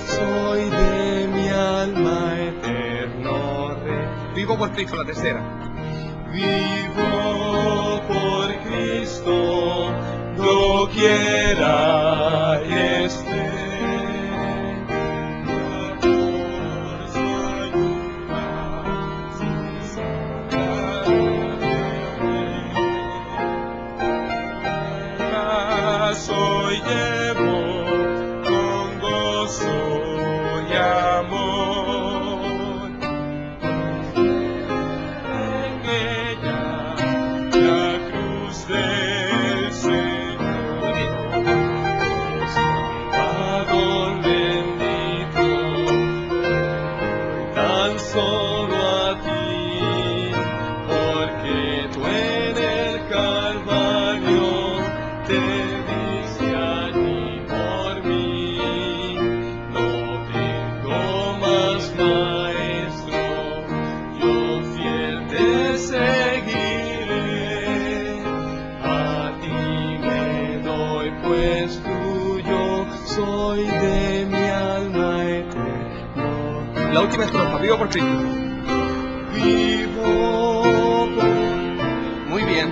Soy de mi alma eterno Rey. Vivo por Cristo, la tercera. Vivo por Cristo, doquiera que esté. Por su ayuda, sin sacar soy llevo con gozo y amor. En ella la cruz del Señor, Salvador bendito, voy tan solo a ti, porque tú en el Calvario te diste allí por mí. No tengo más maestro, yo fiel te seguiré. A ti me doy, pues tuyo soy de mi alma eterno. La última estrofa, vivo por Cristo. Vivo por Muy bien.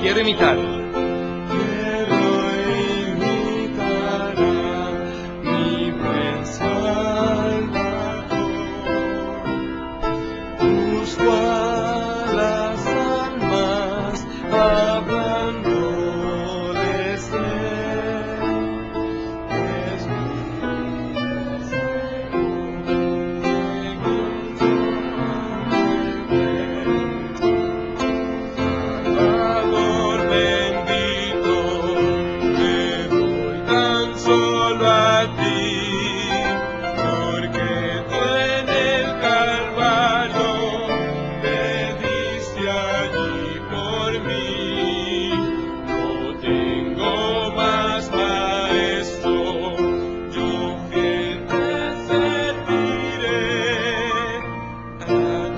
Quiero imitar. Quiero imitar a mi buen Salvador. Busco a las almas hablándoles de es mi Salvador bendito, me doy tan solo a ti, porque tú en el Calvario te diste allí por mí. No tengo más maestro, yo fiel te serviré. A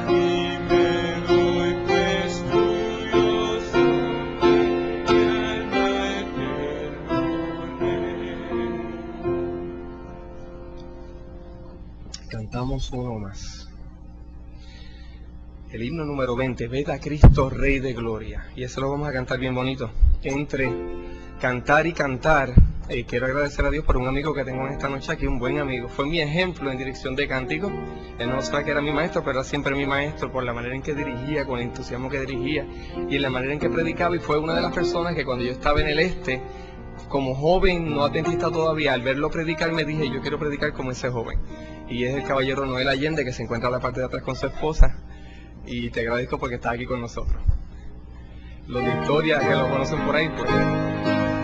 ti me doy, pues tuyo soy mi alma eterno Rey. Cantamos uno más. El himno número 20, Ved a Cristo Rey de Gloria. Y eso lo vamos a cantar bien bonito. Entre cantar y cantar, quiero agradecer a Dios por un amigo que tengo en esta noche aquí, un buen amigo. Fue mi ejemplo en dirección de cántico. Él no sabe que era mi maestro, pero era siempre mi maestro por la manera en que dirigía, con el entusiasmo que dirigía y en la manera en que predicaba. Y fue una de las personas que cuando yo estaba en el este, como joven, no adventista todavía, al verlo predicar me dije, yo quiero predicar como ese joven. Y es el caballero Noel Allende, que se encuentra a la parte de atrás con su esposa. Y te agradezco porque estás aquí con nosotros. Los de historia que lo conocen por ahí, pues.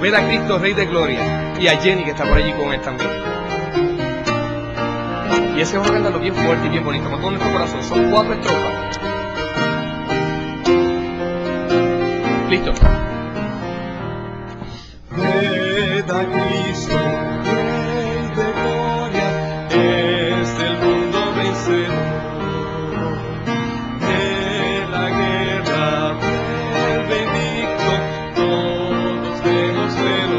Ved a Cristo Rey de Gloria. Y a Jenny, que está por allí con él también. Y ese vamos a cantarlo bien fuerte y bien bonito, con todo nuestro corazón. Son 4 estrofas. ¿Listo? Ved a Cristo, Rey de gloria, es del mundo vencedor. De la guerra el bendicto, todos lejos del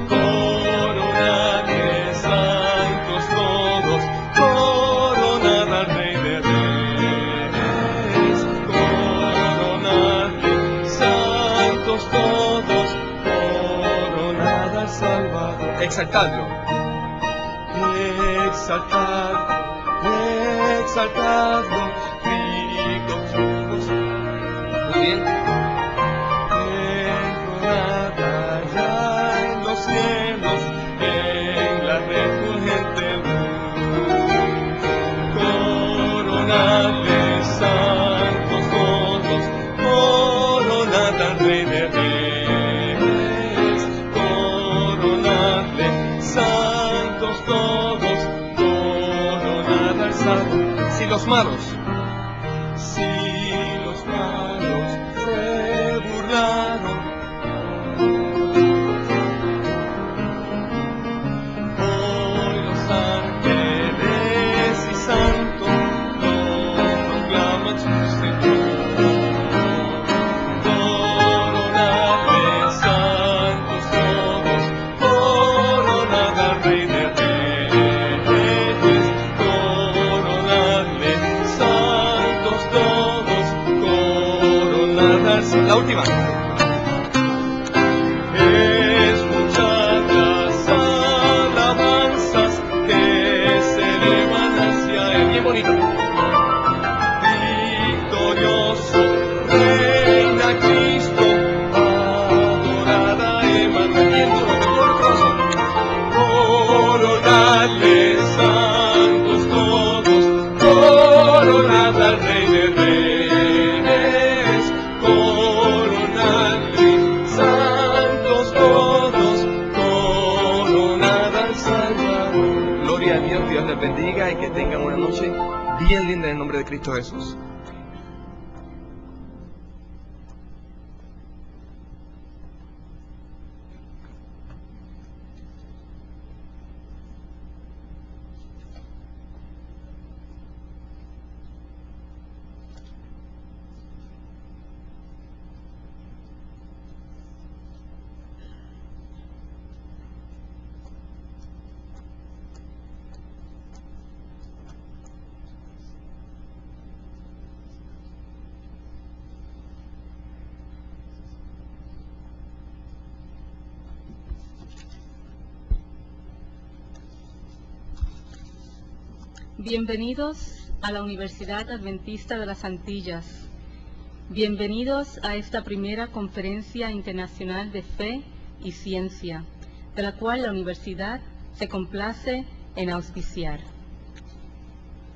coronad de santos todos, coronad al Rey de Reyes, coronadle santos todos, coronad al Salvador. Exaltadlo. Exaltadlo, exaltadlo, ricos, ricos. Muy bien. Enronada allá en los cielos, en la refulgente luz. Coronadle santos todos, coronad al Rey de Reyes, coronadle santos todos, coronad al Salvador. Si los malos Si los malos se burlaron, hoy los ángeles y adiós, Dios les bendiga y que tengan una noche bien linda en el nombre de Cristo Jesús. Bienvenidos a la Universidad Adventista de las Antillas. Bienvenidos a esta primera Conferencia Internacional de Fe y Ciencia, de la cual la universidad se complace en auspiciar.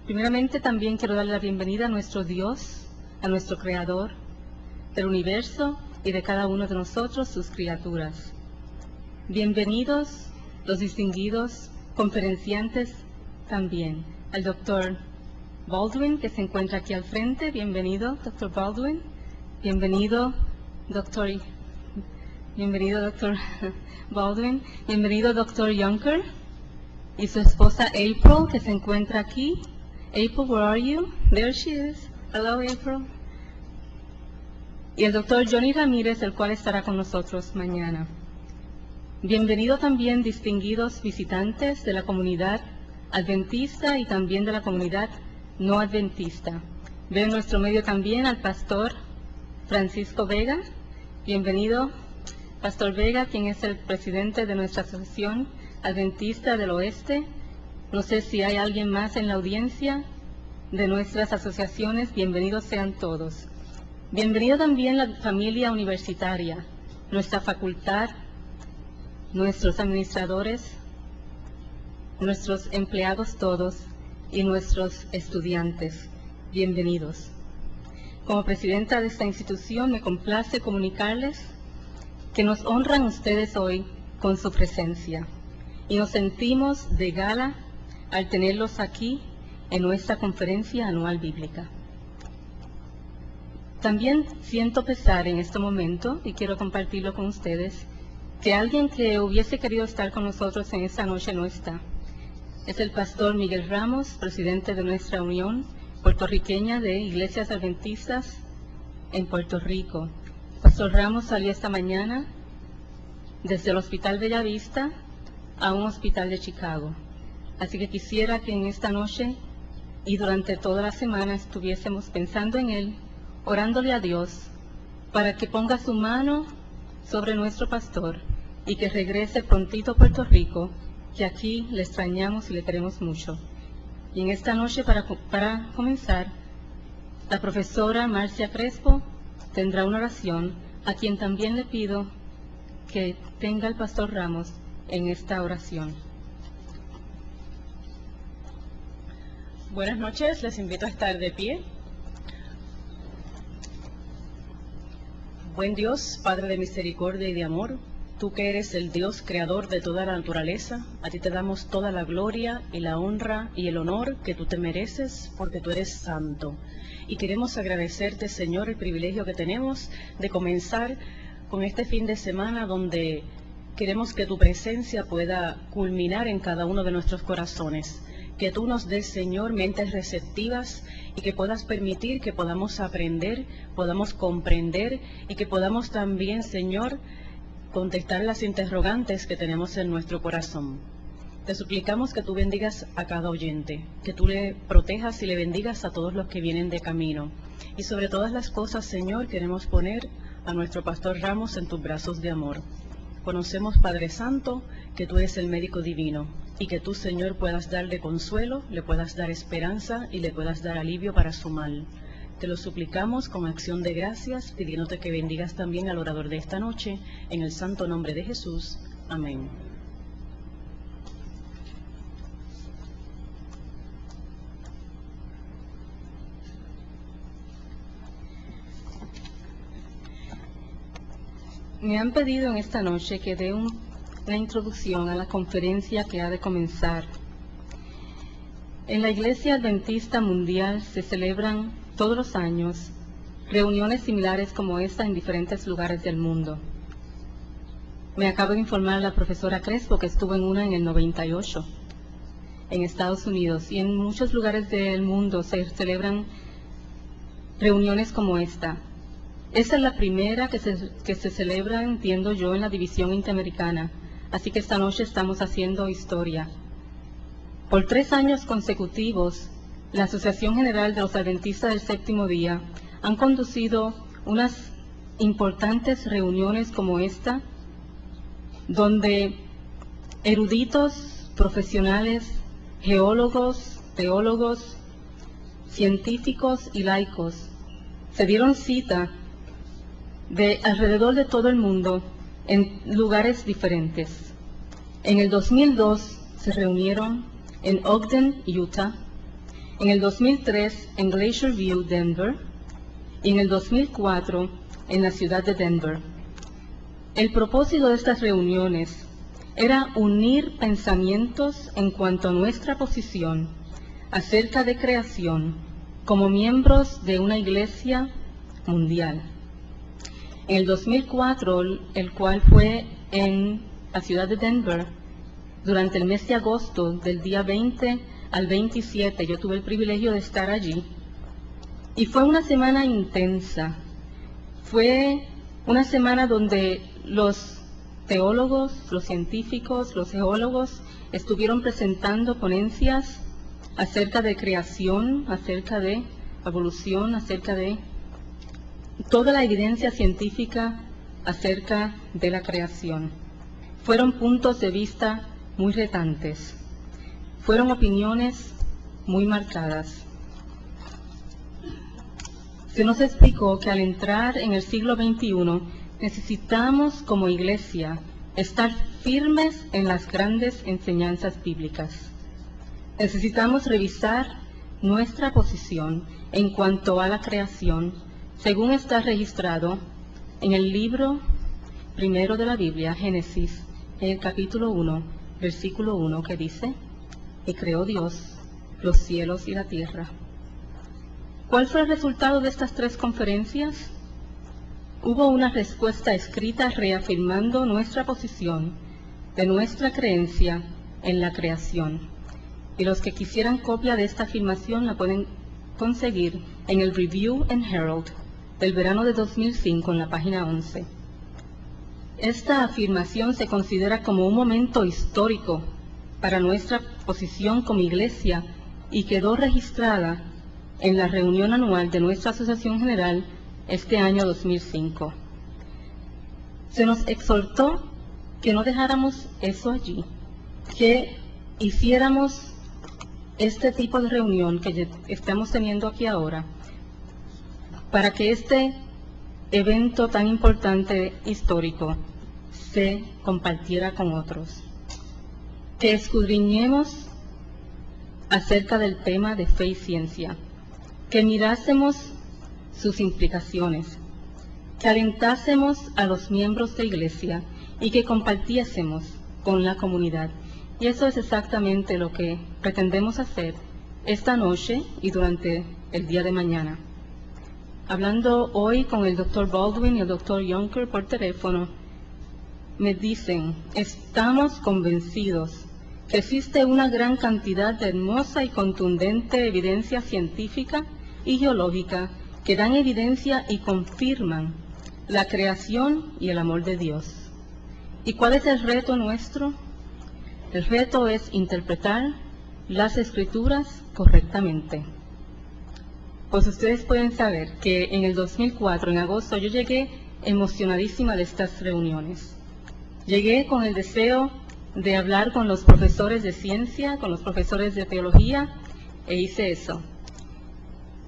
Primeramente también quiero darle la bienvenida a nuestro Dios, a nuestro Creador del universo y de cada uno de nosotros, sus criaturas. Bienvenidos los distinguidos conferenciantes también. Al doctor Baldwin, que se encuentra aquí al frente. Bienvenido, doctor Baldwin. Bienvenido, doctor Baldwin. Bienvenido, doctor Junker. Y su esposa April, que se encuentra aquí. April, where are you? There she is. Hello, April. Y el doctor Johnny Ramírez, el cual estará con nosotros mañana. Bienvenido también distinguidos visitantes de la comunidad adventista y también de la comunidad no adventista. Veo en nuestro medio también al pastor Francisco Vega. Bienvenido, Pastor Vega, quien es el presidente de nuestra Asociación Adventista del Oeste. No sé si hay alguien más en la audiencia de nuestras asociaciones. Bienvenidos sean todos. Bienvenido también la familia universitaria, nuestra facultad, nuestros administradores, nuestros empleados todos y nuestros estudiantes. Bienvenidos. Como presidenta de esta institución me complace comunicarles que nos honran ustedes hoy con su presencia y nos sentimos de gala al tenerlos aquí en nuestra conferencia anual bíblica. También siento pesar en este momento, y quiero compartirlo con ustedes, que alguien que hubiese querido estar con nosotros en esta noche no está. Es el pastor Miguel Ramos, presidente de nuestra Unión Puertorriqueña de Iglesias Adventistas en Puerto Rico. Pastor Ramos salió esta mañana desde el Hospital Bellavista a un hospital de Chicago. Así que quisiera que en esta noche y durante toda la semana estuviésemos pensando en él, orándole a Dios para que ponga su mano sobre nuestro pastor y que regrese prontito a Puerto Rico, que aquí le extrañamos y le queremos mucho. Y en esta noche, para comenzar, la profesora Marcia Crespo tendrá una oración, a quien también le pido que tenga el pastor Ramos en esta oración. Buenas noches, les invito a estar de pie. Buen Dios, Padre de misericordia y de amor, tú que eres el Dios creador de toda la naturaleza, a ti te damos toda la gloria y la honra y el honor que tú te mereces, porque tú eres santo. Y queremos agradecerte, Señor, el privilegio que tenemos de comenzar con este fin de semana donde queremos que tu presencia pueda culminar en cada uno de nuestros corazones. Que tú nos des, Señor, mentes receptivas y que puedas permitir que podamos aprender, podamos comprender y que podamos también, Señor, contestar las interrogantes que tenemos en nuestro corazón. Te suplicamos que tú bendigas a cada oyente, que tú le protejas y le bendigas a todos los que vienen de camino. Y sobre todas las cosas, Señor, queremos poner a nuestro pastor Ramos en tus brazos de amor. Conocemos, Padre Santo, que tú eres el médico divino y que tú, Señor, puedas darle consuelo, le puedas dar esperanza y le puedas dar alivio para su mal. Te lo suplicamos con acción de gracias, pidiéndote que bendigas también al orador de esta noche, en el santo nombre de Jesús. Amén. Me han pedido en esta noche que dé una introducción a la conferencia que ha de comenzar. En la Iglesia Adventista Mundial se celebran todos los años reuniones similares como esta en diferentes lugares del mundo. Me acaba de informar la profesora Crespo que estuvo en una en el 98 en Estados Unidos, y en muchos lugares del mundo se celebran reuniones como esta. Esta es la primera que se celebra, entiendo yo, en la división interamericana, así que esta noche estamos haciendo historia. Por 3 años consecutivos, la Asociación General de los Adventistas del Séptimo Día han conducido unas importantes reuniones como esta, donde eruditos, profesionales, geólogos, teólogos, científicos y laicos se dieron cita de alrededor de todo el mundo en lugares diferentes. En el 2002 se reunieron en Ogden, Utah, en el 2003 en Glacier View, Denver, y en el 2004 en la ciudad de Denver. El propósito de estas reuniones era unir pensamientos en cuanto a nuestra posición acerca de creación como miembros de una iglesia mundial. En el 2004, el cual fue en la ciudad de Denver, durante el mes de agosto, del día 20 al 27, yo tuve el privilegio de estar allí, y fue una semana intensa. Fue una semana donde los teólogos, los científicos, los geólogos estuvieron presentando ponencias acerca de creación, acerca de evolución, acerca de toda la evidencia científica acerca de la creación. Fueron puntos de vista muy retantes, fueron opiniones muy marcadas. Se nos explicó que al entrar en el siglo XXI necesitamos como iglesia estar firmes en las grandes enseñanzas bíblicas. Necesitamos revisar nuestra posición en cuanto a la creación, según está registrado en el libro primero de la Biblia, Génesis, en el capítulo 1, versículo 1, que dice: "Y creó Dios los cielos y la tierra". ¿Cuál fue el resultado de estas 3 conferencias? Hubo una respuesta escrita reafirmando nuestra posición de nuestra creencia en la creación. Y los que quisieran copia de esta afirmación la pueden conseguir en el Review and Herald del verano de 2005 en la página 11. Esta afirmación se considera como un momento histórico para nuestra posición como iglesia y quedó registrada en la reunión anual de nuestra Asociación General este año 2005. Se nos exhortó que no dejáramos eso allí, que hiciéramos este tipo de reunión que estamos teniendo aquí ahora, para que este evento tan importante histórico se compartiera con otros. Que escudriñemos acerca del tema de fe y ciencia, que mirásemos sus implicaciones, que alentásemos a los miembros de iglesia y que compartiésemos con la comunidad. Y eso es exactamente lo que pretendemos hacer esta noche y durante el día de mañana. Hablando hoy con el Dr. Baldwin y el Dr. Junker por teléfono, me dicen: estamos convencidos que existe una gran cantidad de hermosa y contundente evidencia científica y geológica que dan evidencia y confirman la creación y el amor de Dios. ¿Y cuál es el reto nuestro? El reto es interpretar las Escrituras correctamente. Pues ustedes pueden saber que en el 2004, en agosto, yo llegué emocionadísima de estas reuniones. Llegué con el deseo de hablar con los profesores de ciencia, con los profesores de teología, e hice eso.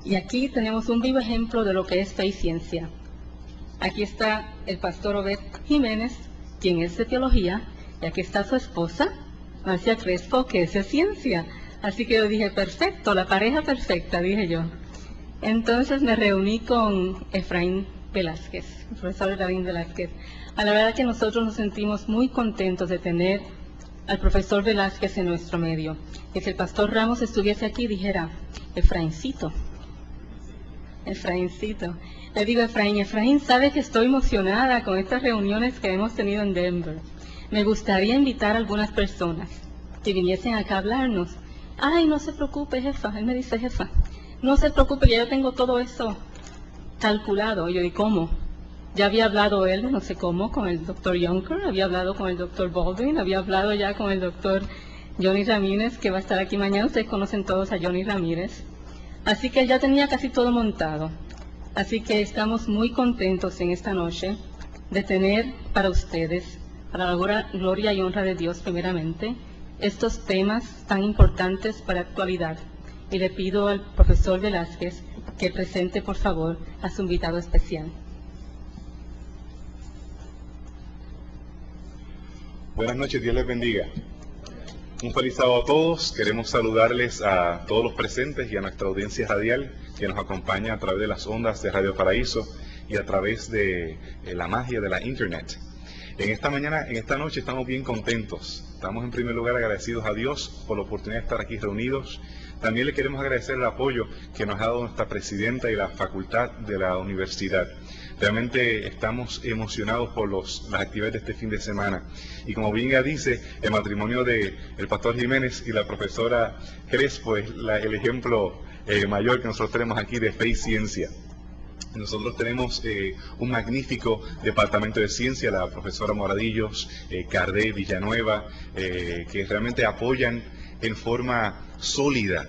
Y aquí tenemos un vivo ejemplo de lo que es fe y ciencia. Aquí está el pastor Obed Jiménez, quien es de teología, y aquí está su esposa, Marcia Crespo, que es de ciencia. Así que yo dije: perfecto, la pareja perfecta, dije yo. Entonces me reuní con Efraín Velázquez, el profesor Efraín Velázquez. A la verdad que nosotros nos sentimos muy contentos de tener al profesor Velázquez en nuestro medio. que si el pastor Ramos estuviese aquí dijera, Efraíncito. Le digo, Efraín, sabe que estoy emocionada con estas reuniones que hemos tenido en Denver. Me gustaría invitar a algunas personas que viniesen acá a hablarnos. Ay, no se preocupe, jefa. Él me dice, jefa, no se preocupe, que yo tengo todo eso calculado. Y yo, ¿y cómo? Ya había hablado él, no sé cómo, con el doctor Junker, había hablado con el doctor Baldwin, había hablado ya con el doctor Johnny Ramírez, que va a estar aquí mañana. Ustedes conocen todos a Johnny Ramírez. Así que él ya tenía casi todo montado. Así que estamos muy contentos en esta noche de tener para ustedes, para la gloria y honra de Dios primeramente, estos temas tan importantes para la actualidad. Y le pido al profesor Velázquez que presente, por favor, a su invitado especial. Buenas noches, Dios les bendiga. Un feliz sábado a todos. Queremos saludarles a todos los presentes y a nuestra audiencia radial que nos acompaña a través de las ondas de Radio Paraíso y a través de la magia de la Internet. En esta noche estamos bien contentos. Estamos en primer lugar agradecidos a Dios por la oportunidad de estar aquí reunidos. También le queremos agradecer el apoyo que nos ha dado nuestra presidenta y la facultad de la universidad. Realmente estamos emocionados por las actividades de este fin de semana. Y como bien ya dice, el matrimonio del pastor Jiménez y la profesora Crespo es el ejemplo mayor que nosotros tenemos aquí de fe y ciencia. Nosotros tenemos un magnífico departamento de ciencia, la profesora Moradillos, Cardé, Villanueva, que realmente apoyan en forma sólida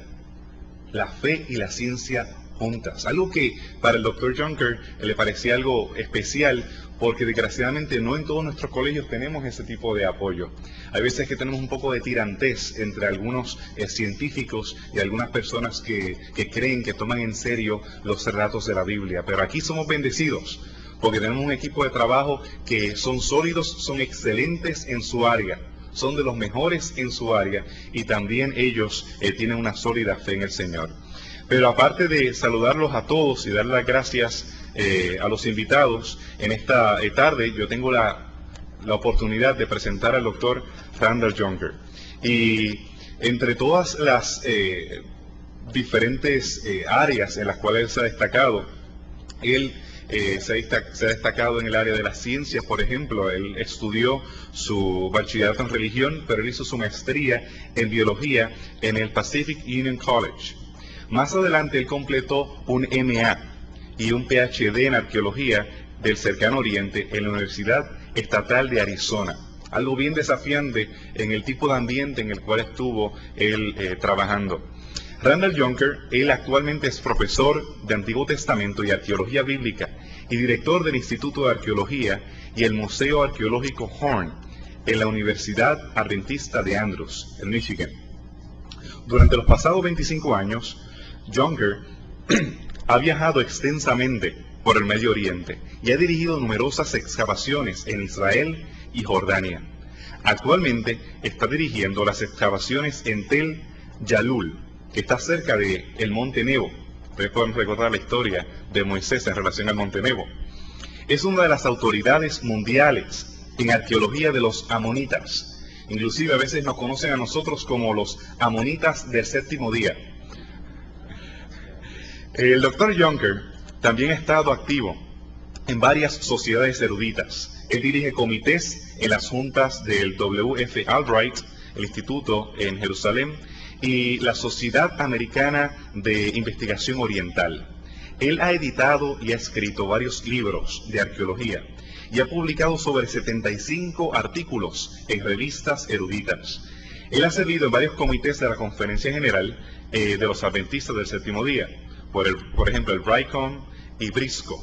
la fe y la ciencia juntas. Algo que para el doctor Junker le parecía algo especial, porque desgraciadamente no en todos nuestros colegios tenemos ese tipo de apoyo. Hay veces que tenemos un poco de tirantez entre algunos científicos y algunas personas que creen que toman en serio los relatos de la Biblia. Pero aquí somos bendecidos, porque tenemos un equipo de trabajo que son sólidos, son excelentes en su área, son de los mejores en su área, y también ellos tienen una sólida fe en el Señor. Pero aparte de saludarlos a todos y dar las gracias a los invitados, en esta tarde yo tengo la oportunidad de presentar al doctor Randall Junker. Y entre todas las diferentes áreas en las cuales él se ha destacado, él se ha destacado en el área de las ciencias. Por ejemplo, él estudió su bachillerato en religión, pero él hizo su maestría en biología en el Pacific Union College. Más adelante él completó un MA y un PhD en arqueología del cercano oriente en la Universidad Estatal de Arizona. Algo bien desafiante en el tipo de ambiente en el cual estuvo él trabajando. Randall Junker, él actualmente es profesor de Antiguo Testamento y Arqueología Bíblica y director del Instituto de Arqueología y el Museo Arqueológico Horn en la Universidad Adventista de Andrews, en Michigan. Durante los pasados 25 años, Junker ha viajado extensamente por el Medio Oriente y ha dirigido numerosas excavaciones en Israel y Jordania. Actualmente está dirigiendo las excavaciones en Tel Yalul, que está cerca del Monte Nebo. Ustedes pueden recordar la historia de Moisés en relación al Monte Nebo. Es una de las autoridades mundiales en arqueología de los amonitas. Inclusive a veces nos conocen a nosotros como los amonitas del séptimo día. El doctor Junker también ha estado activo en varias sociedades eruditas. Él dirige comités en las juntas del W.F. Albright, el instituto en Jerusalén, y la Sociedad Americana de Investigación Oriental. Él ha editado y ha escrito varios libros de arqueología y ha publicado sobre 75 artículos en revistas eruditas. Él ha servido en varios comités de la Conferencia General de los Adventistas del Séptimo Día, por ejemplo el BRICOM y Briscoe.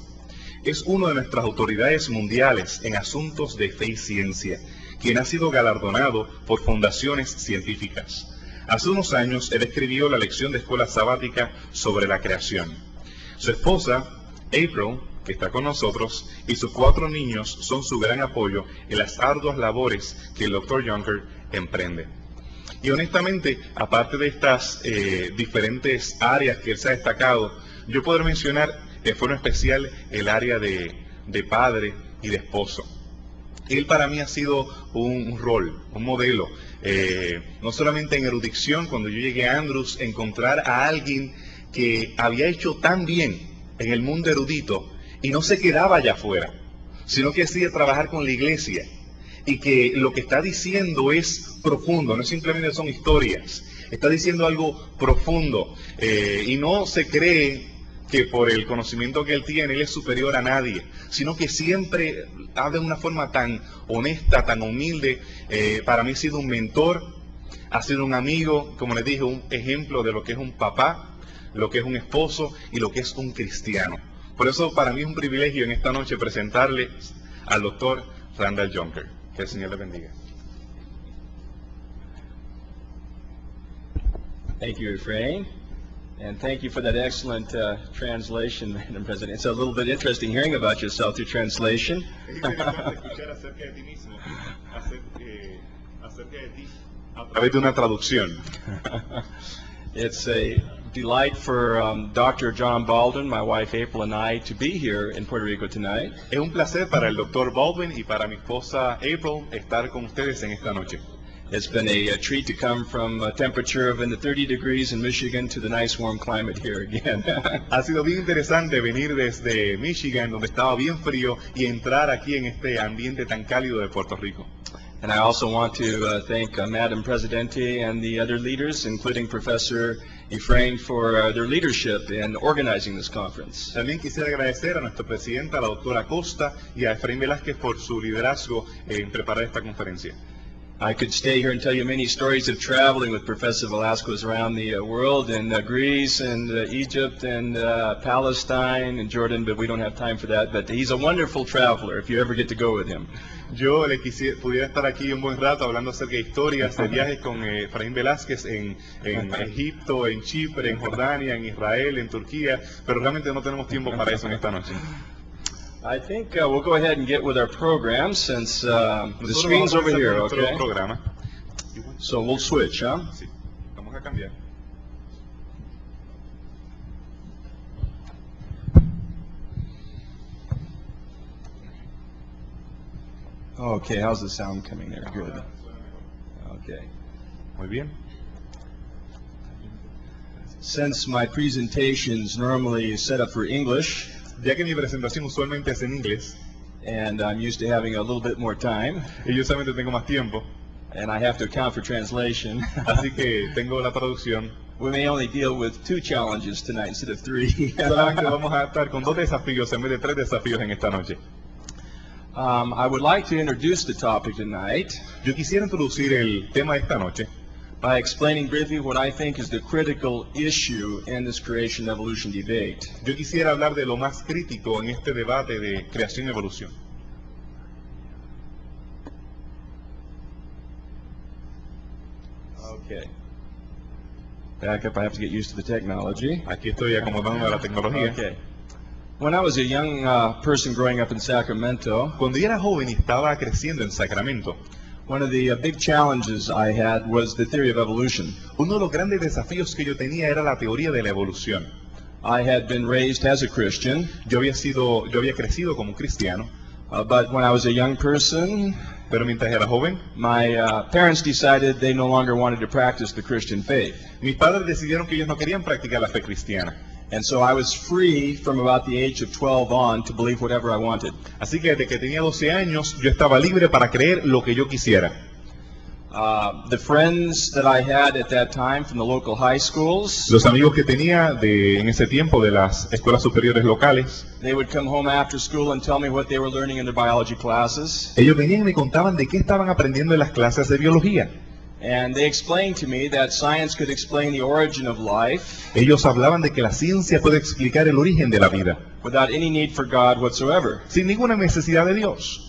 Es una de nuestras autoridades mundiales en asuntos de fe y ciencia, quien ha sido galardonado por fundaciones científicas. Hace unos años él escribió la lección de escuela sabática sobre la creación. Su esposa, April, que está con nosotros, y sus 4 niños son su gran apoyo en las arduas labores que el Dr. Junker emprende. Y honestamente, aparte de estas diferentes áreas que él se ha destacado, yo podré mencionar de forma especial el área de padre y de esposo. Él para mí ha sido un rol, un modelo, no solamente en erudición. Cuando yo llegué a Andrews, encontrar a alguien que había hecho tan bien en el mundo erudito y no se quedaba allá afuera, sino que decide trabajar con la iglesia, y que lo que está diciendo es profundo, no simplemente son historias, está diciendo algo profundo, y no se cree que por el conocimiento que él tiene, él es superior a nadie, sino que siempre habla de una forma tan honesta, tan humilde. Para mí ha sido un mentor, ha sido un amigo, como les dije, un ejemplo de lo que es un papá, lo que es un esposo y lo que es un cristiano. Por eso para mí es un privilegio en esta noche presentarles al doctor Randall Junker. Que el Señor le bendiga. Thank you, Efrain. And thank you for that excellent translation, Madam President. It's a little bit interesting hearing about yourself through translation. A través de una traducción. It's a delight for Dr. John Baldwin, my wife April, and I to be here in Puerto Rico tonight. Es un placer para el Dr. Baldwin y para mi esposa April estar con ustedes en esta noche. It's been a treat to come from a temperature of in the 30 degrees in Michigan to the nice warm climate here again. Ha sido bien interesante venir desde Michigan, donde estaba bien frío, y entrar aquí en este ambiente tan cálido de Puerto Rico. And I also want to thank Madam Presidente and the other leaders, including Professor Efrain, for their leadership in organizing this conference. También quisiera agradecer a nuestra presidenta, la doctora Costa, y a Efraín Velázquez por su liderazgo en preparar esta conferencia. I could stay here and tell you many stories of traveling with Professor Velasquez around the world, in Greece and Egypt and Palestine and Jordan, but we don't have time for that. But he's a wonderful traveler if you ever get to go with him. Yo pudiera estar aquí un buen rato hablando acerca de historias de viajes con Efraín Velázquez en Egipto, en Chipre, en Jordania, en Israel, en Turquía, pero realmente no tenemos tiempo para eso en esta noche. I think we'll go ahead and get with our program since the Nosotros screen's vamos a over hacer here, nuestro okay? programa. So we'll switch, huh? Sí, vamos a cambiar. Okay, how's the sound coming there? Good. Okay. Muy bien. Since my presentation's normally set up for English, Ya que mi presentación usualmente es en inglés, and I'm used to having a little bit more time, y yo solamente tengo más tiempo, and I have to account for translation, así que tengo la traducción. we may only deal with 2 challenges tonight instead of 3. Solamente vamos a estar con 2 desafíos en vez de 3 desafíos en esta noche. I would like to introduce the topic tonight Yo quisiera introducir el tema de esta noche by explaining briefly what I think is the critical issue in this creation-evolution debate. Yo quisiera hablar de lo más crítico en este debate de creación y evolución. Okay. Back up, I have to get used to the technology. Aquí estoy acomodando a la tecnología. Okay. When I was a young person growing up in Sacramento, Cuando yo era joven y estaba creciendo en Sacramento, one of the big challenges I had was the theory of evolution. uno de los grandes desafíos que yo tenía era la teoría de la evolución. I had been raised as a Christian, Yo había crecido como un cristiano, but when I was a young person, pero mientras era joven, my parents decided they no longer wanted to practice the Christian faith. mis padres decidieron que ellos no querían practicar la fe cristiana. And so I was free from about the age of 12 on to believe whatever I wanted. Así que desde que tenía 12 años, yo estaba libre para creer lo que yo quisiera. The friends that I had at that time from the local high schools, Los amigos que tenía en ese tiempo de las escuelas superiores locales, they would come home after school and tell me what they were learning in their biology classes. ellos venían y me contaban de qué estaban aprendiendo en las clases de biología. And they explained to me that science could explain the origin of life Ellos hablaban de que la ciencia puede explicar el origen de la vida, without any need for God whatsoever. sin ninguna necesidad de Dios.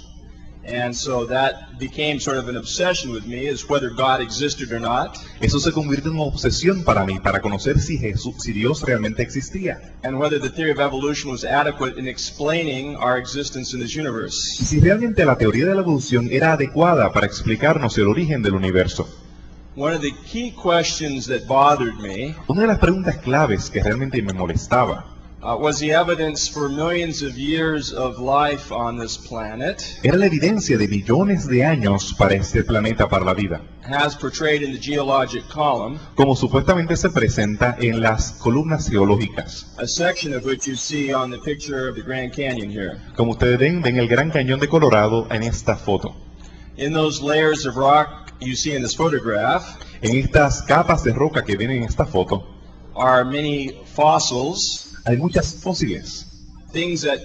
And so that became sort of an obsession with me, is whether God existed or not, Eso se convirtió en una obsesión para mí, para conocer si Dios realmente existía. and whether the theory of evolution was adequate in explaining our existence in this Y universe. si realmente la teoría de la evolución era adecuada para explicarnos el origen del universo. One of the key questions that bothered me Una de las preguntas claves que realmente me molestaba was the evidence for millions of years of life on this planet, Era la evidencia de millones de años para este planeta, para la vida, as portrayed in the geologic column, como supuestamente se presenta en las columnas geológicas. a section of which you see on the picture of the Grand Canyon here. Como ustedes ven el Gran Cañón de Colorado en esta foto. In those layers of rock you see in this photograph En estas capas de roca que ven en esta foto, are many fossils, hay muchas fósiles, things that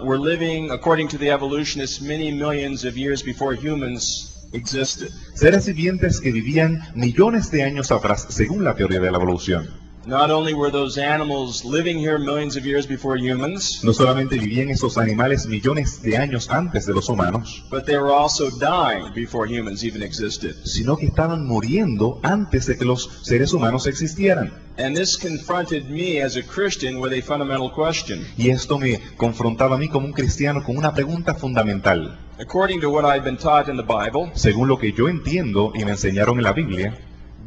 were living, according to the evolutionists, many millions of years before humans existed. seres vivientes que vivían millones de años atrás, según la teoría de la evolución. Not only were those animals living here millions of years before humans, No solamente vivían esos animales millones de años antes de los humanos, but they were also dying before humans even existed. sino que estaban muriendo antes de que los seres humanos existieran. And this confronted me as a Christian with a fundamental question. Y esto me confrontaba a mí como un cristiano con una pregunta fundamental. According to what I've been taught in the Bible, Según lo que yo entiendo y me enseñaron en la Biblia,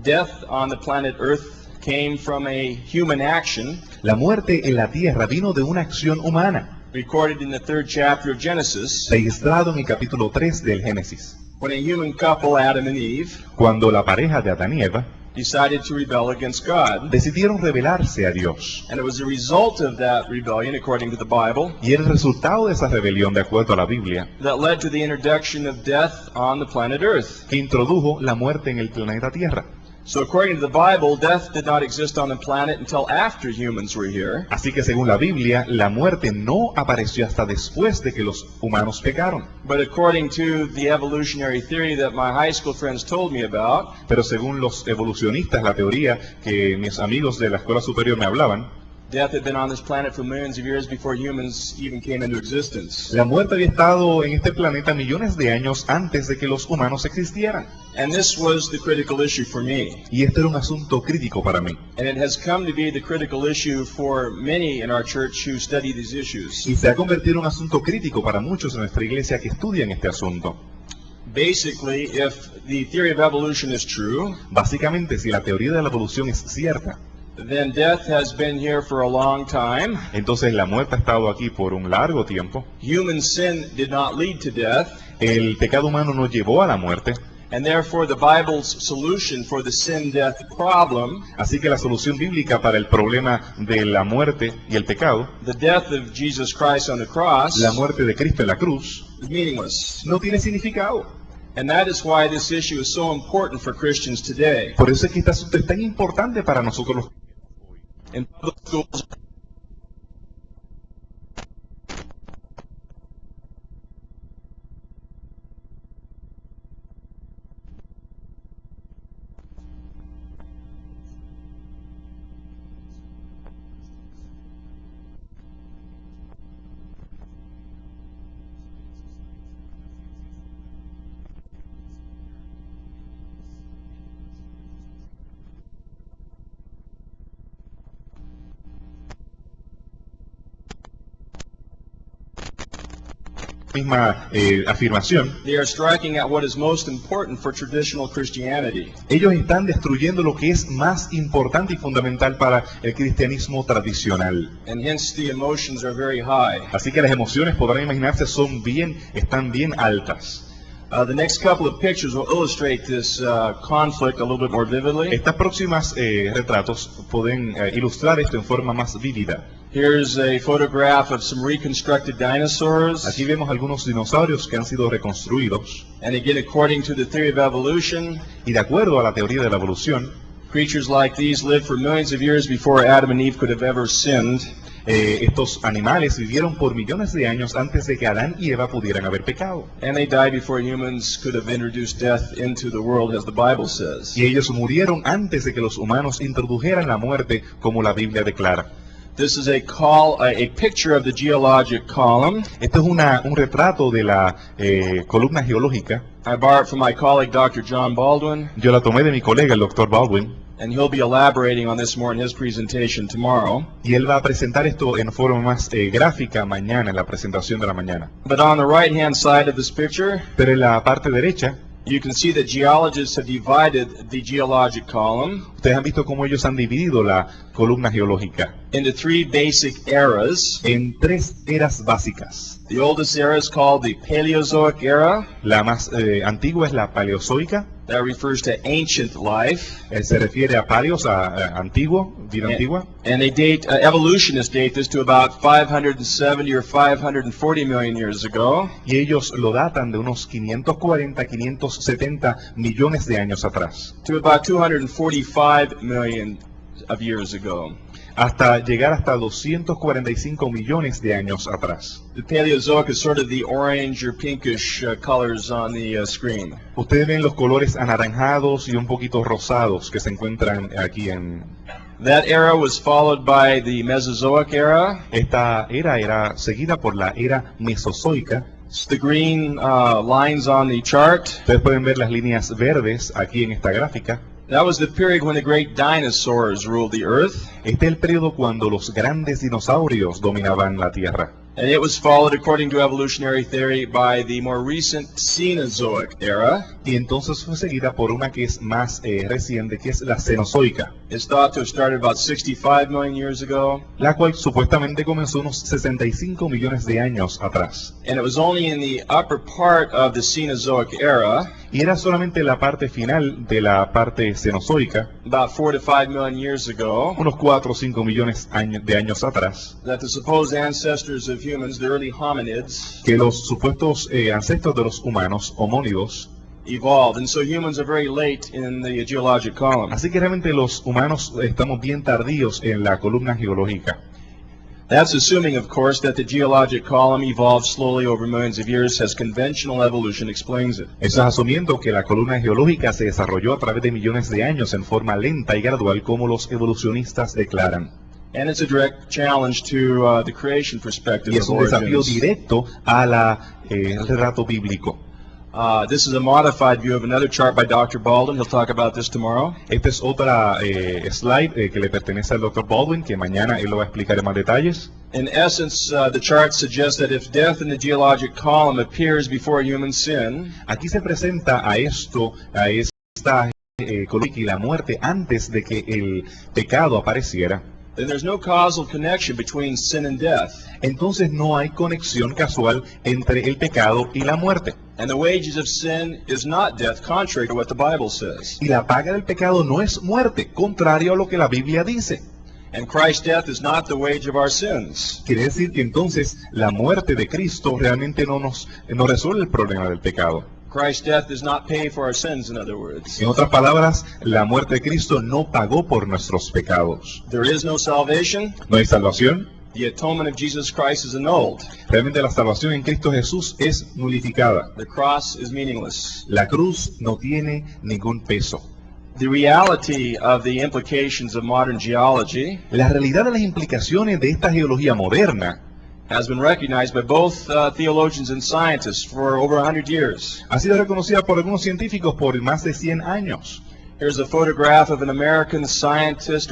death on the planet Earth came from a human action la muerte en la tierra vino de una acción humana, recorded in the 3rd chapter of Genesis, registrado en el capítulo 3 del Génesis, when a human couple, Adam and Eve, cuando la pareja de Adán y Eva decided to rebel against God. decidieron rebelarse a Dios. And it was a result of that rebellion, according to the Bible, Y el resultado de esa rebelión, de acuerdo a la Biblia, that led to the introduction of death on the planet Earth. que introdujo la muerte en el planeta Tierra. So according to the Bible, death did not exist on the planet until after humans were here. Así que según la Biblia, la muerte no apareció hasta después de que los humanos pecaron. But according to the evolutionary theory that my high school friends told me about, Pero según los evolucionistas, la teoría que mis amigos de la escuela superior me hablaban, death had been on this planet for millions of years before humans even came into existence. la muerte había estado en este planeta millones de años antes de que los humanos existieran. And this was the critical issue for me. Y este era un asunto crítico para mí. And it has come to be the critical issue for many in our church who study these issues. Y se ha convertido en un asunto crítico para muchos en nuestra iglesia que estudian este asunto. Basically, if the theory of evolution is true, Básicamente, si la teoría de la evolución es cierta, then death has been here for a long time. entonces la muerte ha estado aquí por un largo tiempo. Human sin did not lead to death, El pecado humano no llevó a la muerte, and therefore the Bible's solution for the sin-death problem, así que la solución bíblica para el problema de la muerte y el pecado, the death of Jesus Christ on the cross, la muerte de Cristo en la cruz, is meaningless. no tiene significado. And that is why this issue is so important for Christians today. Por eso es que este asunto es tan importante para nosotros los In public schools, misma afirmación, they are striking at what is most important for traditional Christianity. ellos están destruyendo lo que es más importante y fundamental para el cristianismo tradicional. And hence the emotions are very high. Así que las emociones, podrán imaginarse, están bien altas. The next couple of pictures will illustrate this conflict a little bit more vividly. Estas próximas retratos pueden ilustrar esto en forma más vívida. Here's a photograph of some reconstructed dinosaurs. Aquí vemos algunos dinosaurios que han sido reconstruidos. And again, according to the theory of evolution, Y de acuerdo a la teoría de la evolución, creatures like these lived for millions of years before Adam and Eve could have ever sinned. estos animales vivieron por millones de años antes de que Adán y Eva pudieran haber pecado. And they died before humans could have introduced death into the world, as the Bible says. Y ellos murieron antes de que los humanos introdujeran la muerte, como la Biblia declara. This is a picture of the geologic column. Esto es un retrato de la columna geológica. I borrowed it from my colleague, Dr. John Baldwin, Yo la tomé de mi colega, el Dr. Baldwin, and he'll be elaborating on this more in his presentation tomorrow. y él va a presentar esto en forma más gráfica mañana, en la presentación de la mañana. But on the right-hand side of this picture, Pero en la parte derecha You can see that geologists have divided the geologic column Ustedes han visto cómo ellos han dividido la columna geológica into three basic eras. en 3 eras básicas. The oldest era is called the Paleozoic era. La más antigua es la paleozoica. That refers to ancient life. Se refiere a paleos, a antiguo, vida antigua. And they date, evolutionists date this to about 570 or 540 million years ago. Y ellos lo datan de unos 540, 570 millones de años atrás, To about 245 million of years ago. hasta llegar hasta 245 millones de años atrás. The Paleozoic is sort of the orange or pinkish colors on the screen. Ustedes ven los colores anaranjados y un poquito rosados que se encuentran aquí en... That era was followed by the Mesozoic era. Esta era seguida por la era mesozoica. It's the green lines on the chart. Ustedes pueden ver las líneas verdes aquí en esta gráfica. That was the period when the great dinosaurs ruled the earth. Este es el periodo cuando los grandes dinosaurios dominaban la Tierra. And it was followed, according to evolutionary theory, by the more recent Cenozoic era. Y entonces fue seguida por una que es más reciente, que es la Cenozoica, It's thought to have started about 65 million years ago. la cual supuestamente comenzó unos 65 millones de años atrás. And it was only in the upper part of the Cenozoic era, Y era solamente la parte final de la parte cenozoica, about 4 to 5 million years ago, unos 4 o 5 millones de años atrás, that the supposed ancestors of humans, the early hominids, que los supuestos ancestros de los humanos, homónidos, evolved. And so humans are very late in the geologic column. así que realmente los humanos estamos bien tardíos en la columna geológica. That's assuming, of course, that the geologic column evolved slowly over millions of years as conventional evolution explains it. Eso es asumiendo que la columna geológica se desarrolló a través de millones de años en forma lenta y gradual, como los evolucionistas declaran. And it's a direct challenge to the creation perspective Y es of un desafío origins. directo al relato bíblico. This is a modified view of another chart by Dr. Baldwin. He'll talk about this tomorrow. Esta es otra slide que le pertenece al Dr. Baldwin, que mañana él lo va a explicar en más detalles. In essence, the chart suggests that if death in the geologic column appears before human sin, Aquí se presenta a esta columna y la muerte antes de que el pecado apareciera. then there's no causal connection between sin and death. Entonces no hay conexión casual entre el pecado y la muerte. And the wages of sin is not death, contrary to what the Bible says. Y la paga del pecado no es muerte, contrario a lo que la Biblia dice. And Christ's death is not the wage of our sins. Quiere decir que entonces la muerte de Cristo realmente no resuelve el problema del pecado. Christ's death does not pay for our sins, in other words. En otras palabras, la muerte de Cristo no pagó por nuestros pecados. There is no salvation. No hay salvación. The atonement of Jesus Christ is annulled. Realmente la salvación en Cristo Jesús es nulificada. The cross is meaningless. La cruz no tiene ningún peso. The reality of the implications of modern geology La realidad de las implicaciones de esta geología moderna has been recognized by both theologians and scientists for over 100 years. ha sido reconocida por algunos científicos por más de 100 años. Here's a photograph of an American scientist,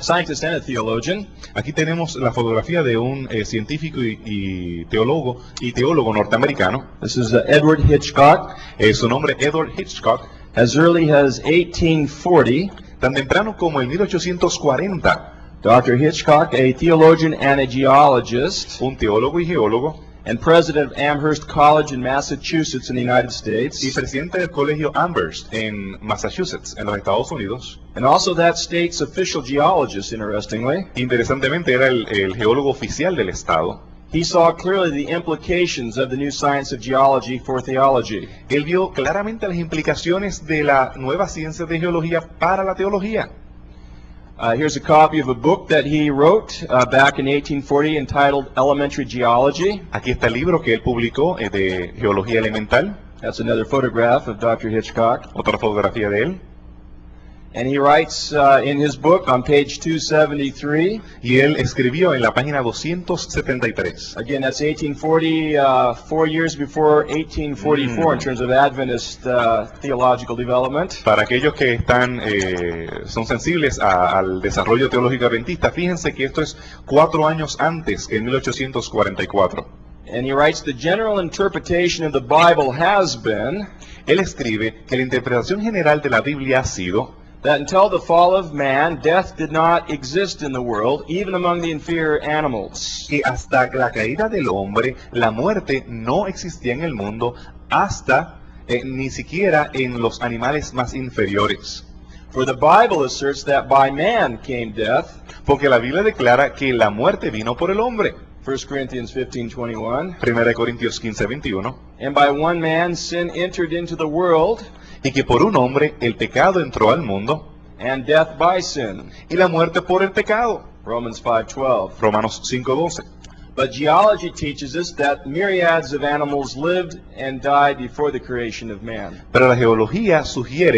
scientist and a theologian. Aquí tenemos la fotografía de un científico y teólogo norteamericano. This is Edward Hitchcock. Su nombre es Edward Hitchcock. As early as 1840, Tan temprano como en 1840, Dr. Hitchcock, a theologian and a geologist, un teólogo y geólogo and president of Amherst College in Massachusetts in the United y States, presidente del colegio Amherst en Massachusetts, en los Estados Unidos. and also that state's official geologist, interestingly, Interesantemente era el geólogo oficial del estado. he saw clearly the implications of the new science of geology for theology. Él vio claramente las implicaciones de la nueva ciencia de geología para la teología. Here's a copy of a book that he wrote back in 1840 entitled Elementary Geology. Aquí está el libro que él publicó de geología elemental. That's another photograph of Dr. Hitchcock. Otra fotografía de él. And he writes in his book on page 273, Y él escribió en la página 273. again, that's 1840, 4 years before 1844 in terms of Adventist theological development. Para aquellos que son sensibles al desarrollo teológico adventista, fíjense que esto es 4 años antes, en 1844. And he writes, the general interpretation of the Bible has been él escribe que la interpretación general de la Biblia ha sido that until the fall of man, death did not exist in the world, even among the inferior animals. que hasta la caída del hombre, la muerte no existía en el mundo, hasta ni siquiera en los animales más inferiores. For the Bible asserts that by man came death, Porque la Biblia declara que la muerte vino por el hombre. 1 Corinthians 15:21, 1 Corintios 15:21. and by one man sin entered into the world, Y que por un hombre el pecado entró al mundo, and death by sin. y la muerte por el pecado. Romans 5:12. Romanos 5:12. But geology teaches us that myriads of animals lived and died before the creation of man. Pero la geología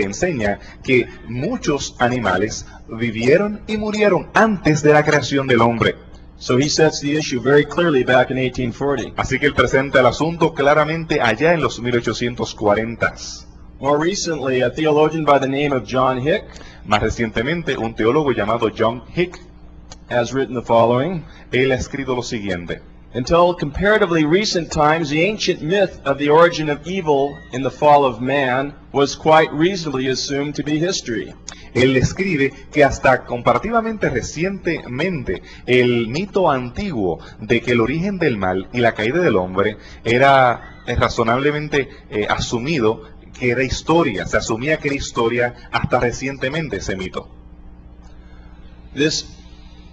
enseña que muchos animales vivieron y murieron antes de la creación del hombre. So he sets the issue very clearly back in 1840. Así que él presenta el asunto claramente allá en los 1840s. More recently, a theologian by the name of John Hick Más recientemente, un teólogo llamado John Hick, has written the following. él ha escrito lo siguiente. Until comparatively recent times, the ancient myth of the origin of evil in the fall of man was quite reasonably assumed to be history. Él escribe que hasta comparativamente recientemente el mito antiguo de que el origen del mal y la caída del hombre era razonablemente asumido que era historia, se asumía que era historia hasta recientemente ese mito. This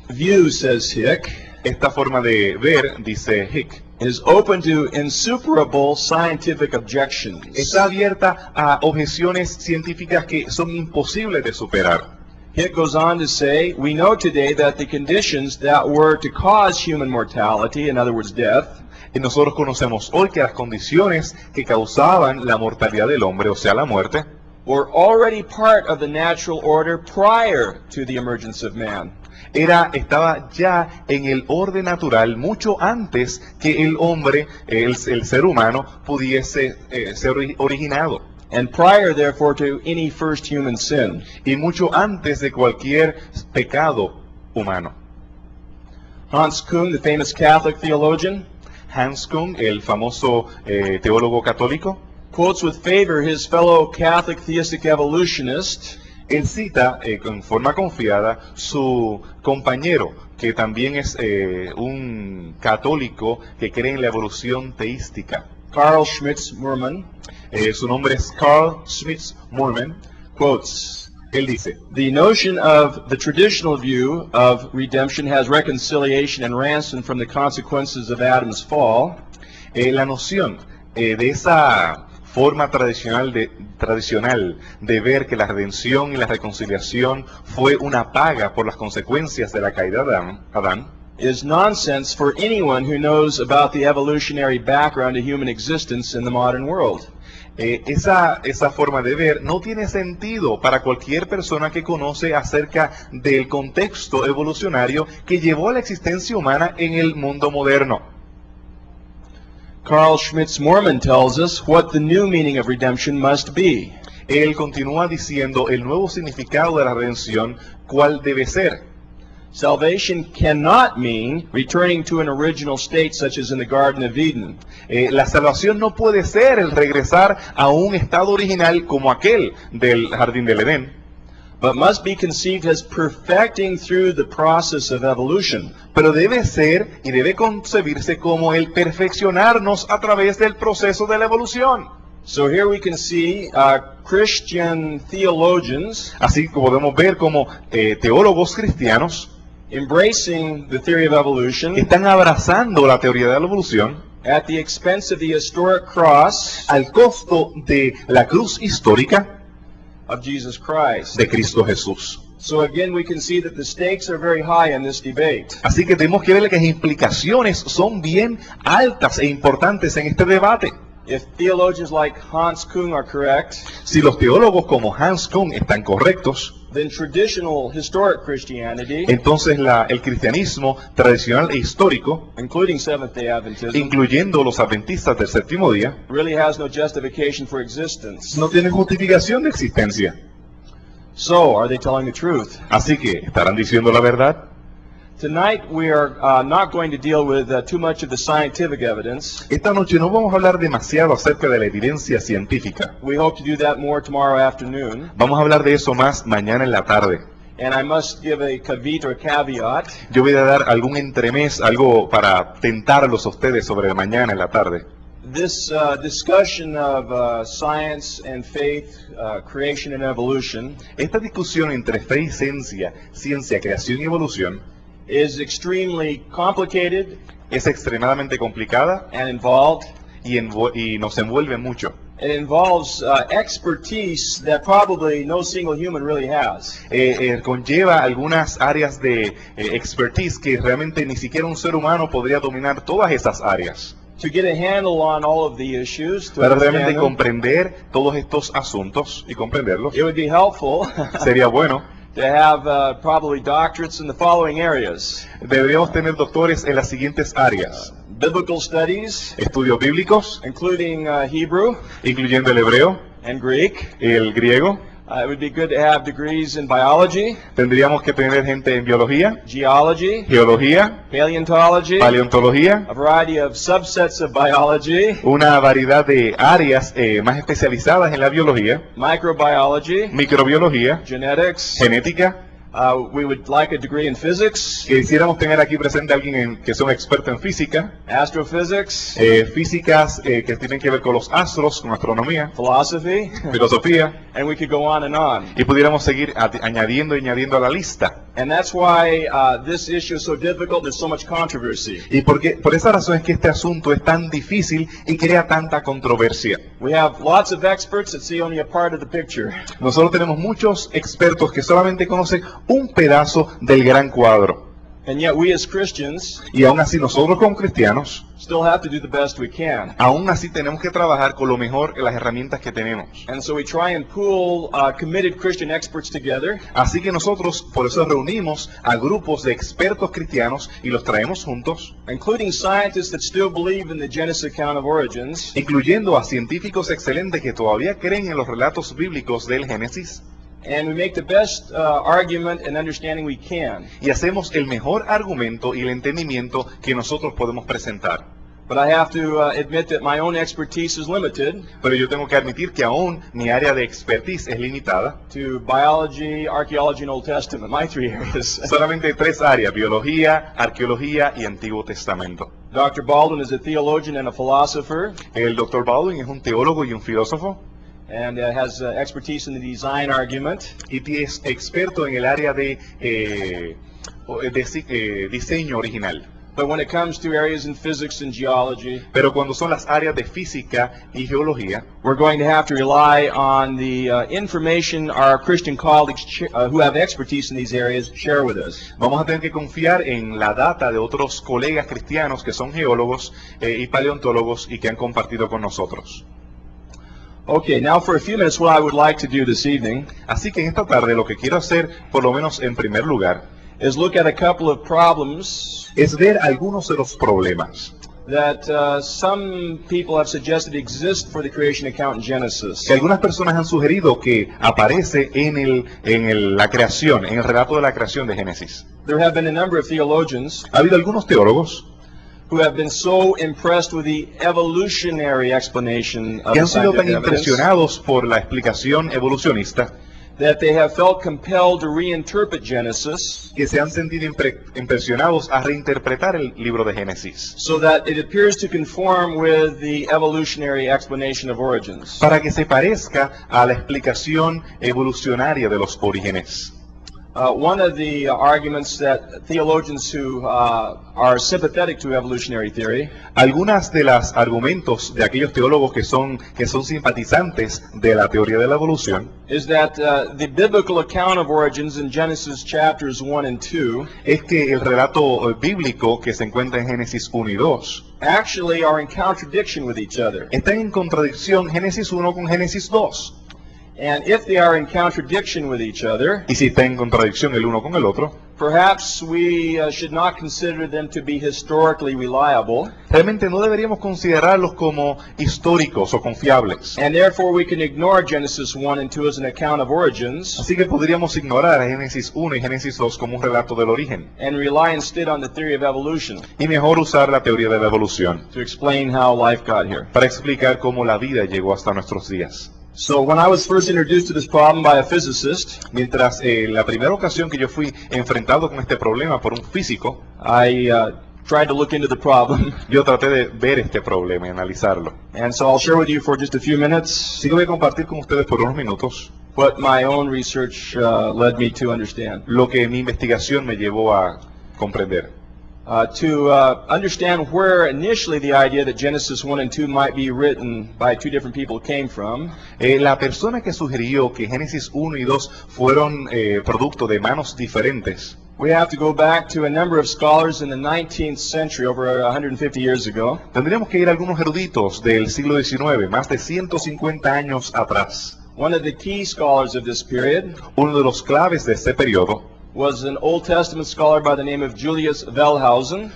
view, says Hick, Esta forma de ver, dice Hick, is open to insuperable scientific objections. está abierta a objeciones científicas que son imposibles de superar. Hick goes on to say, we know today that the conditions that were to cause human mortality, in other words, death, Y nosotros conocemos hoy que las condiciones que causaban la mortalidad del hombre, o sea, la muerte, were already part of the natural order prior to the emergence of man. estaba ya en el orden natural mucho antes que el hombre, el ser humano, pudiese ser originado. And prior, therefore, to any first human sin. Y mucho antes de cualquier pecado humano. Hans Küng, the famous Catholic theologian, Hans Küng, el famoso teólogo católico, quotes with favor his fellow Catholic theistic evolutionist, él cita en forma confiada su compañero, que también es un católico que cree en la evolución teística. Carl Schmitz Murman, Su nombre es Carl Schmitz Murman. quotes, Él dice, the notion of the traditional view of redemption has reconciliation and ransom from the consequences of Adam's fall. la noción de esa forma tradicional de ver que la redención y la reconciliación fue una paga por las consecuencias de la caída de Adán, is nonsense for anyone who knows about the evolutionary background of human existence in the modern world. esa forma de ver no tiene sentido para cualquier persona que conoce acerca del contexto evolucionario que llevó a la existencia humana en el mundo moderno. Carl Schmitz Mormon tells us what the new meaning of redemption must be. Él continúa diciendo el nuevo significado de la redención, ¿cuál debe ser? Salvation cannot mean returning to an original state such as in the Garden of Eden. La salvación no puede ser el regresar a un estado original como aquel del Jardín del Edén, but must be conceived as perfecting through the process of evolution. pero debe ser y debe concebirse como el perfeccionarnos a través del proceso de la evolución. So here we can see Christian theologians Así como podemos ver como teólogos cristianos embracing the theory of evolution están abrazando la teoría de la evolución at the expense of the historic cross al costo de la cruz histórica of Jesus Christ. de Cristo Jesús. So again, we can see that the stakes are very high in this debate. Así que tenemos que ver que las implicaciones son bien altas e importantes en este debate. If theologians like Hans Küng are correct, Si los teólogos como Hans Küng están correctos, then traditional historic Christianity, entonces el cristianismo tradicional e histórico, including Seventh-day Adventism, incluyendo los adventistas del séptimo día, really has no justification for existence. no tienen justificación de existencia. So, are they telling the truth? Así que, ¿estarán diciendo la verdad? Tonight we are not going to deal with too much of the scientific evidence. Esta noche no vamos a hablar demasiado acerca de la evidencia científica. We hope to do that more tomorrow afternoon. Vamos a hablar de eso más mañana en la tarde. And I must give a caveat or caveat. Yo voy a dar algún entremés, algo para tentarlos a ustedes sobre mañana en la tarde. This discussion of science and faith, creation and evolution, Esta discusión entre fe y ciencia, creación y evolución, is extremely complicated es extremadamente complicada and involved. y nos envuelve mucho. It involves expertise that probably no single human really has. Conlleva algunas áreas de expertise que realmente ni siquiera un ser humano podría dominar todas esas áreas. To get a handle on all of the issues, to Para understand realmente them, comprender todos estos asuntos y comprenderlos, it would be helpful sería bueno. to have probably doctorates in the following areas: Deberíamos tener doctores en las siguientes áreas: biblical studies, estudios bíblicos, including Hebrew incluyendo el hebreo, and Greek. el griego. It would be good to have degrees in biology, Tendríamos que tener gente en biología, geology, geología, paleontology, paleontología, a variety of subsets of biology, una variedad de áreas más especializadas en la biología, microbiology, microbiología, genetics. genética. We would like a degree in physics, Quisiéramos tener aquí presente a alguien que son expertos en física, astrophysics, físicas que tienen que ver con los astros, con astronomía, philosophy, filosofía, and we could go on and on. y pudiéramos seguir añadiendo y añadiendo a la lista. And that's why this issue is so difficult. There's so much controversy. Y por esa razón es que este asunto es tan difícil y crea tanta controversia. We have lots of experts that see only a part of the picture. Nosotros tenemos muchos expertos que solamente conocen un pedazo del gran cuadro. And yet we as Christians Y aún así nosotros como cristianos, still have to do the best we can. aún así tenemos que trabajar con lo mejor en las herramientas que tenemos. And so we try and pool committed Christian experts together Así que nosotros por eso reunimos a grupos de expertos cristianos y los traemos juntos, including scientists that still believe in the Genesis account of origins, incluyendo a científicos excelentes que todavía creen en los relatos bíblicos del Génesis, and we make the best argument and understanding we can. y hacemos el mejor argumento y el entendimiento que nosotros podemos presentar. But I have to admit that my own expertise is limited Pero yo tengo que admitir que aún mi área de expertise es limitada. to biology, archaeology, and Old Testament, my three areas. Solamente hay tres áreas: biología, arqueología y Antiguo Testamento. Dr. Baldwin is a theologian and a philosopher, El Dr. Baldwin es un teólogo y un filósofo, and has expertise in the design argument. y es experto en el área de diseño original. But when it comes to areas in physics and geology, Pero cuando son las áreas de física y geología, we're going to have to rely on the information our Christian colleagues who have expertise in these areas share with us. vamos a tener que confiar en la data de otros colegas cristianos que son geólogos y paleontólogos y que han compartido con nosotros. Okay, now for a few minutes, what I would like to do this evening Así que en esta tarde lo que quiero hacer, por lo menos en primer lugar, is look at a couple of problems es ver algunos de los problemas that some people have suggested exist for the creation account in Genesis. que algunas personas han sugerido que aparece en la creación, en el relato de la creación de Génesis. There have been a number of theologians Ha habido algunos teólogos who have been so impressed with the evolutionary explanation of que the han sido tan scientific evidence impresionados por la explicación evolucionista that they have felt compelled to reinterpret Genesis que se han sentido impresionados a reinterpretar el libro de Génesis so that it appears to conform with the evolutionary explanation of origins. para que se parezca a la explicación evolucionaria de los orígenes. One of the arguments that theologians who are sympathetic to evolutionary theory Algunas de los argumentos de aquellos teólogos que son simpatizantes de la teoría de la evolución is that the biblical account of origins in Genesis chapters 1 and 2 es que el relato bíblico que se encuentra en Génesis 1 y 2 actually are in contradiction with each other. están en contradicción Génesis 1 con Génesis 2. And if they are in contradiction with each other, Y si está en contradicción el uno con el otro, perhaps we should not consider them to be historically reliable, realmente no deberíamos considerarlos como históricos o confiables. and therefore we can ignore Genesis 1 and 2 as an account of origins Así que podríamos ignorar a Génesis 1 y Génesis 2 como un relato del origen, and rely instead on the theory of evolution y mejor usar la teoría de la evolución to explain how life got here. para explicar cómo la vida llegó hasta nuestros días. So when I was first introduced to this problem by a physicist, Mientras la primera ocasión que yo fui enfrentado con este problema por un físico, I tried to look into the problem. yo traté de ver este problema y analizarlo. And so I'll share with you for just a few minutes Así que voy a compartir con ustedes por unos minutos what my own research led me to understand. lo que mi investigación me llevó a comprender. To understand where initially the idea that Genesis 1 and 2 might be written by two different people came from, La persona que sugirió que Génesis 1 y 2 fueron producto de manos diferentes, we have to go back to a number of scholars in the 19th century, over 150 years ago, tendríamos que ir a algunos eruditos del siglo XIX, más de 150 años atrás. One of the key scholars of this period Uno de los claves de este periodo was an Old Testament scholar by the name of Julius Wellhausen.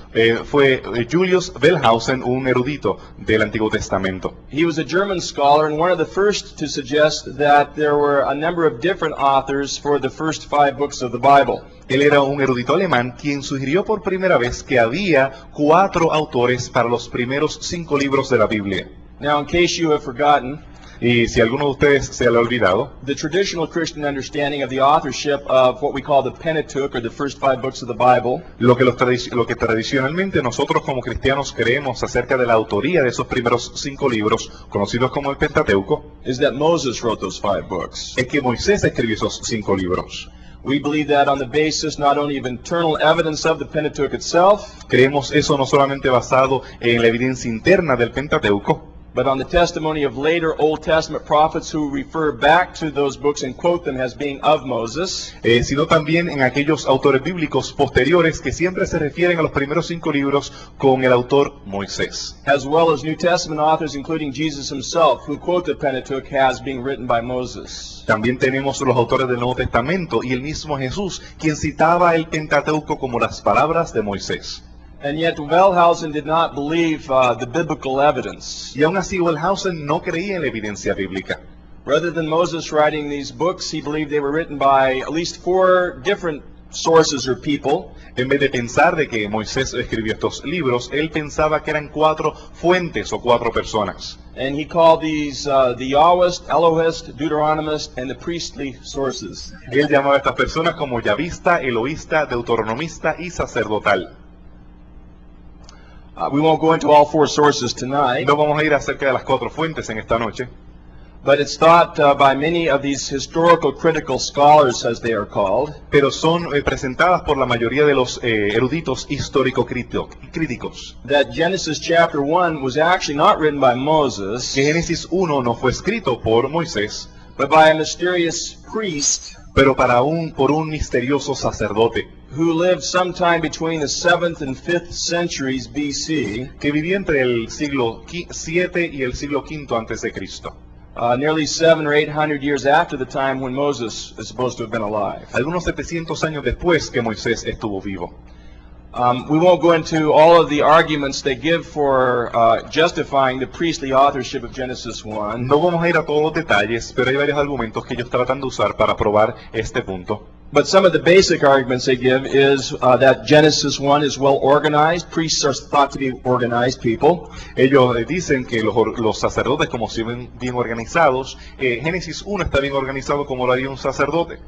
fue Julius Wellhausen, un erudito del Antiguo Testamento. He was a German scholar and one of the first to suggest that there were a number of different authors for the first 5 books of the Bible. Él era un erudito alemán quien sugirió por primera vez que había 4 autores para los primeros 5 libros de la Biblia. Now, in case you have forgotten, Y si alguno de ustedes se le ha olvidado, the traditional Christian understanding of the authorship of what we call the Pentateuch, or the first 5 books of the Bible, lo que tradicionalmente nosotros como cristianos creemos acerca de la autoría de esos primeros 5 libros, conocidos como el Pentateuco, is that Moses wrote those 5 books. es que Moisés escribió esos 5 libros. We believe that on the basis not only of internal evidence of the Pentateuch itself, Creemos eso no solamente basado en la evidencia interna del Pentateuco, but on the testimony of later Old Testament prophets who refer back to those books and quote them as being of Moses, sino también en aquellos autores bíblicos posteriores que siempre se refieren a los primeros 5 libros con el autor Moisés. as well as New Testament authors, including Jesus himself, who quote the Pentateuch as being written by Moses. También tenemos los autores del Nuevo Testamento y el mismo Jesús, quien citaba el Pentateuco como las palabras de Moisés. And yet Wellhausen did not believe the biblical evidence. Y aún así Wellhausen no creía en la evidencia bíblica. Rather than Moses writing these books, he believed they were written by at least 4 different sources or people. En vez de pensar de que Moisés escribió estos libros, él pensaba que eran 4 fuentes o 4 personas. And he called these the Yahwist, Elohist, Deuteronomist, and the priestly sources. Él llamaba a estas personas como yavista, eloísta, deuteronomista y sacerdotal. We won't go into all 4 sources tonight, No vamos a ir acerca de las 4 fuentes en esta noche, but it's thought by many of these historical critical scholars, as they are called, pero son presentadas por la mayoría de los eruditos histórico-críticos. that Genesis chapter 1 was actually not written by Moses, Que Génesis 1 no fue escrito por Moisés, but by a mysterious priest pero por un misterioso sacerdote who lived sometime between the 7th and 5th centuries BC, que vivió entre el siglo VII y el siglo V antes de Cristo, nearly 700 or 800 years after the time when Moses is supposed to have been alive. algunos 700 años después que Moisés estuvo vivo. We won't go into all of the arguments they give for justifying the priestly authorship of Genesis 1. No vamos a ir a todos los detalles, pero hay varios argumentos que ellos tratan de usar para probar este punto. But some of the basic arguments they give is that Genesis 1 is well organized. Priests are thought to be organized people. Ellos dicen que los sacerdotes, como si ven bien organizados, Génesis 1 está bien organizado como lo haría un sacerdote.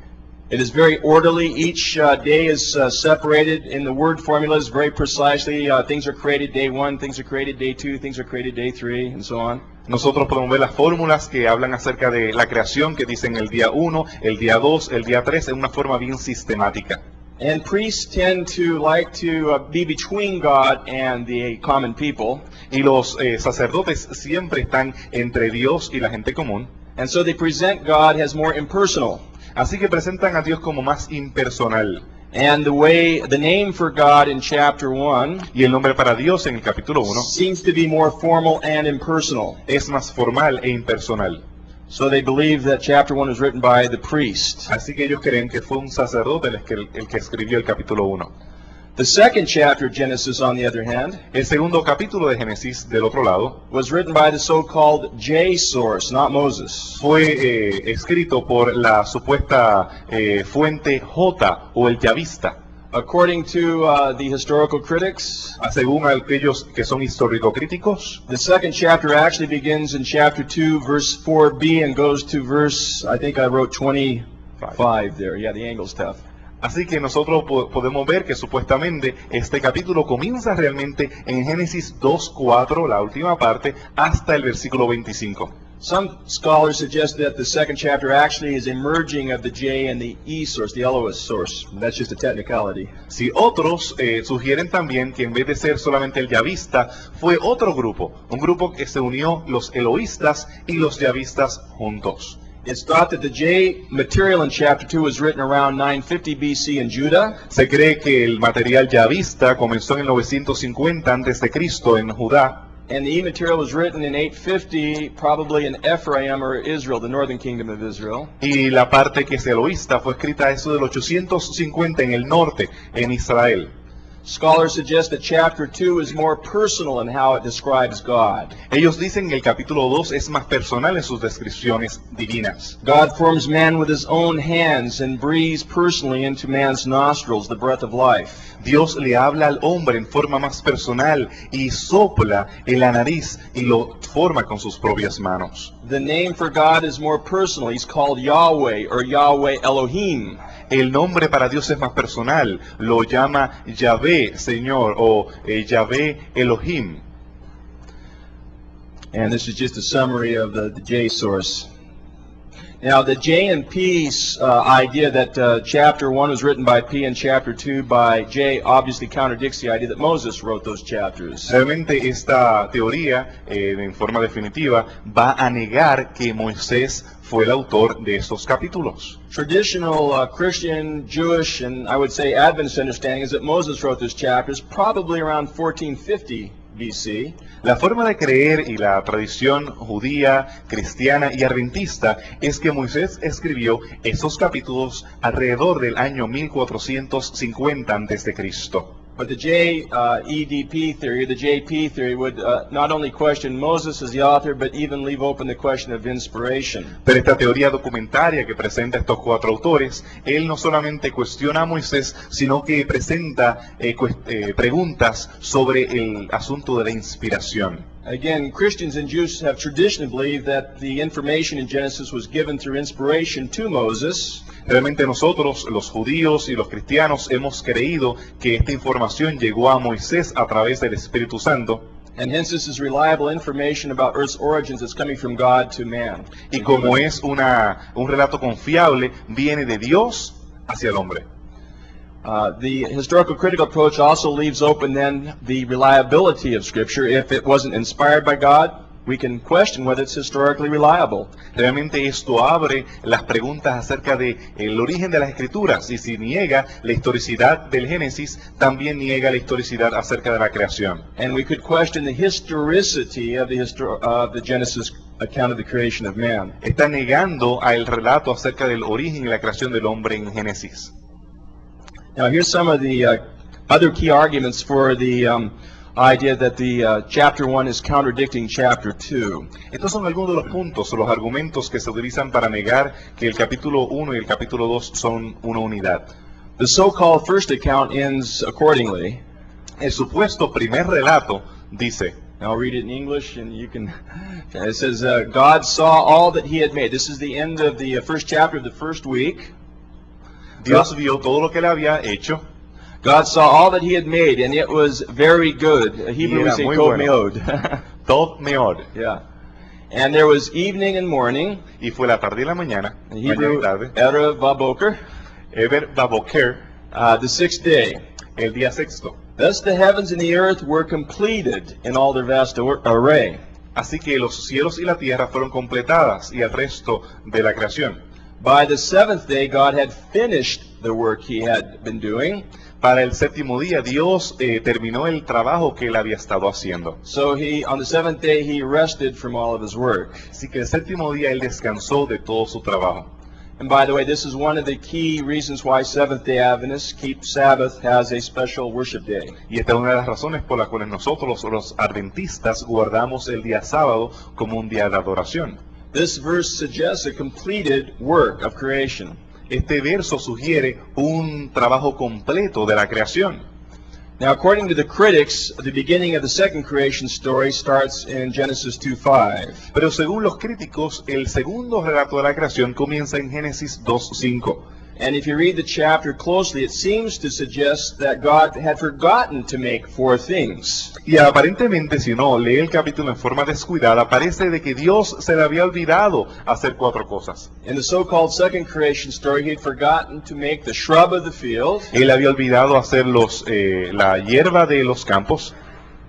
It is very orderly. Each day is separated in the word formulas very precisely. Things are created day 1, things are created day 2, things are created day 3, and so on. Nosotros podemos ver las fórmulas que hablan acerca de la creación, que dicen el día 1, el día 2, el día 3, en una forma bien sistemática. And priests tend to like to be between God and the common people. Y los sacerdotes siempre están entre Dios y la gente común. And so they present God as more impersonal. Así que presentan a Dios como más impersonal. And the name for God in chapter 1 Y el nombre para Dios en el capítulo 1 seems to be more formal and impersonal. es más formal e impersonal. So they believe that chapter 1 was written by the priest. Así que ellos creen que fue un sacerdote el que escribió el capítulo 1. The second chapter of Genesis, on the other hand, El segundo capítulo de Génesis, del otro lado, was written by the so-called J source, not Moses. fue escrito por la supuesta fuente J o el yavista. According to the historical critics, Según aquellos que son histórico-críticos, the second chapter actually begins in chapter 2, verse 4b, and goes to verse, I think I wrote 25 there. Yeah, the angle's tough. así que nosotros podemos ver que supuestamente este capítulo comienza realmente en Génesis 2:4, la última parte, hasta el versículo 25. Some scholars suggest that the second chapter actually is a merging of the J and the E source, the Elohist source. That's just a technicality. Si otros sugieren también que en vez de ser solamente el yavista, fue otro grupo, un grupo que se unió los eloístas y los yavistas juntos. It's thought that the J material in chapter 2 was written around 950 BC in Judah, Se cree que el material yavista comenzó en el 950 a.C. en Judá, and the E material was written in 850, probably in Ephraim or Israel, the northern kingdom of Israel. y la parte que es eloísta fue escrita eso del 850 en el norte, en Israel. Scholars suggest that chapter 2 is more personal in how it describes God. Ellos dicen que el capítulo 2 es más personal en sus descripciones divinas. God forms man with his own hands and breathes personally into man's nostrils the breath of life. Dios le habla al hombre en forma más personal y sopla en la nariz y lo forma con sus propias manos. The name for God is more personal. He's called Yahweh or Yahweh Elohim. El nombre para Dios es más personal, lo llama Yahvé, Señor, o Yahvé Elohim. And this is just a summary of the J source. Now, the J and P idea that chapter 1 was written by P and chapter 2 by J obviously contradicts the idea that Moses wrote those chapters. Realmente esta teoría, en forma definitiva, va a negar que Moisés fue el autor de estos capítulos. Traditional Christian, Jewish, and I would say Adventist understanding is that Moses wrote those chapters probably around 1450 BC. La forma de creer y la tradición judía, cristiana y adventista es que Moisés escribió esos capítulos alrededor del año 1450 a.C. But the JEDP theory, the JP theory, would not only question Moses as the author, but even leave open the question of inspiration. Pero esta teoría documentaria que presenta estos cuatro autores, él no solamente cuestiona a Moisés, sino que presenta preguntas sobre el asunto de la inspiración. Again, Christians and Jews have traditionally believed that the information in Genesis was given through inspiration to Moses. Realmente nosotros, los judíos y los cristianos, hemos creído que esta información llegó a Moisés a través del Espíritu Santo. And hence this is reliable information about Earth's origins that's coming from God to man. Y como es un relato confiable, viene de Dios hacia el hombre. The historical critical approach also leaves open then the reliability of Scripture. If it wasn't inspired by God, we can question whether it's historically reliable. Realmente esto abre las preguntas acerca de el origen de las Escrituras, y si niega la historicidad del Génesis, también niega la historicidad acerca de la creación. And we could question the historicity of the Genesis account of the creation of man. Está negando al relato acerca del origen y la creación del hombre en Génesis. Now here's some of the other key arguments for the idea that the chapter 1 is contradicting chapter 2. Estos son algunos de los puntos o los argumentos que se utilizan para negar que el capítulo 1 y el capítulo 2 son una unidad. The so-called first account ends accordingly. El supuesto primer relato dice, I'll read it in English and you can, it says, God saw all that he had made. This is the end of the first chapter of the first week. Dios vio todo lo que él había hecho. God saw all that he had made, and it was very good. Hebrew we say muy tov bueno. meod. Tov meod. Yeah. And there was evening and morning. Y fue la tarde y la mañana. In Mañana y Hebrew, tarde. Erev Vaboker. Eber Baboker, The sixth day. el día sexto. Thus the heavens and the earth were completed in all their vast array. Así que los cielos y la tierra fueron completadas y el resto de la creación. By the seventh day God had finished the work he had been doing. Para el séptimo día, Dios terminó el trabajo que él había estado haciendo. So on the seventh day, he rested from all of his work. Así que el séptimo día él descansó de todo su trabajo. And by the way, this is one of the key reasons why Seventh-day Adventists keep Sabbath as a special worship day. Y esta es una de las razones por las cuales nosotros, los adventistas, guardamos el día sábado como un día de adoración. This verse suggests a completed work of creation. Este verso sugiere un trabajo completo de la creación. Now, according to the critics, the beginning of the second creation story starts in Genesis 2:5. Pero según los críticos, el segundo relato de la creación comienza en Génesis 2:5. And if you read the chapter closely, it seems to suggest that God had forgotten to make 4 things. Y aparentemente, si uno lee el capítulo en forma descuidada, parece de que Dios se le había olvidado hacer 4 cosas. In the so-called second creation story, he had forgotten to make the shrub of the field. Él había olvidado hacer la hierba de los campos,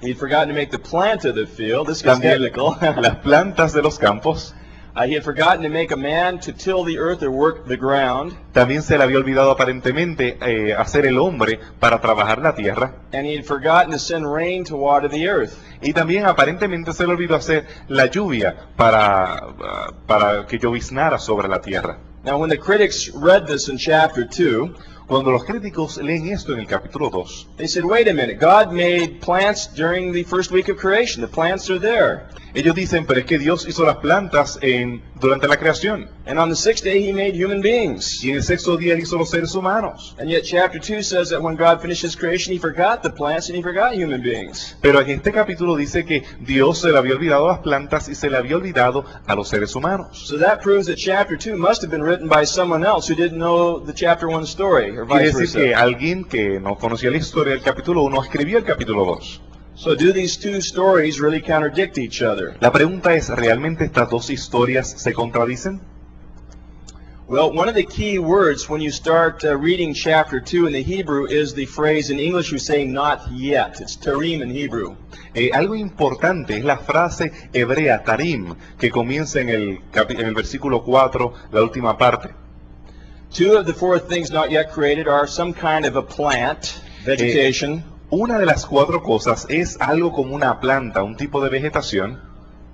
He had forgotten to make the plant of the field. This gets también technical. las plantas de los campos. He had forgotten to make a man to till the earth or work the ground. También se le había olvidado aparentemente hacer el hombre para trabajar la tierra. And he had forgotten to send rain to water the earth. Y también aparentemente se le olvidó hacer la lluvia para que lloviznara sobre la tierra. Now, when the critics read this in chapter 2, Cuando los críticos leen esto en el capítulo 2, they said, wait a minute, God made plants during the first week of creation. The plants are there. ellos dicen, pero es que Dios hizo las plantas durante la creación. And on the sixth day, he made human beings. Y en el sexto día Él hizo los seres humanos. And yet chapter 2 says that when God finished his creation, he forgot the plants and he forgot human beings. Pero en este capítulo dice que Dios se le había olvidado a las plantas y se le había olvidado a los seres humanos. So that proves that chapter 2 must have been written by someone else who didn't know the chapter 1 story, or Quiere vice decir que versa. alguien que no conocía la historia del capítulo 1 escribió el capítulo 2. So do these 2 stories really contradict each other? La pregunta es, ¿realmente estas dos historias se contradicen? Well, one of the key words when you start reading chapter 2 in the Hebrew is the phrase in English we say not yet. It's tarim in Hebrew. Algo importante es la frase hebrea, tarim, que comienza en el versículo 4, la última parte. 2 of the 4 things not yet created are some kind of a plant, vegetation. Una de las 4 cosas es algo como una planta, un tipo de vegetación.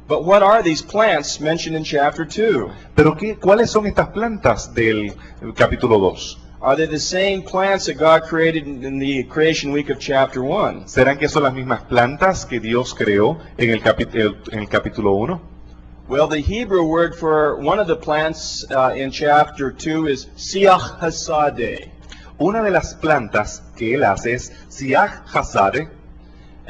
But what are these plants mentioned in chapter 2? Pero ¿cuáles son estas plantas del capítulo 2? Are they the same plants that God created in the creation week of chapter 1? ¿Serán que son las mismas plantas que Dios creó en el capítulo 1? Well, the Hebrew word for one of the plants in chapter 2 is siach hasadeh. Una de las plantas que él hace es siach hasadeh.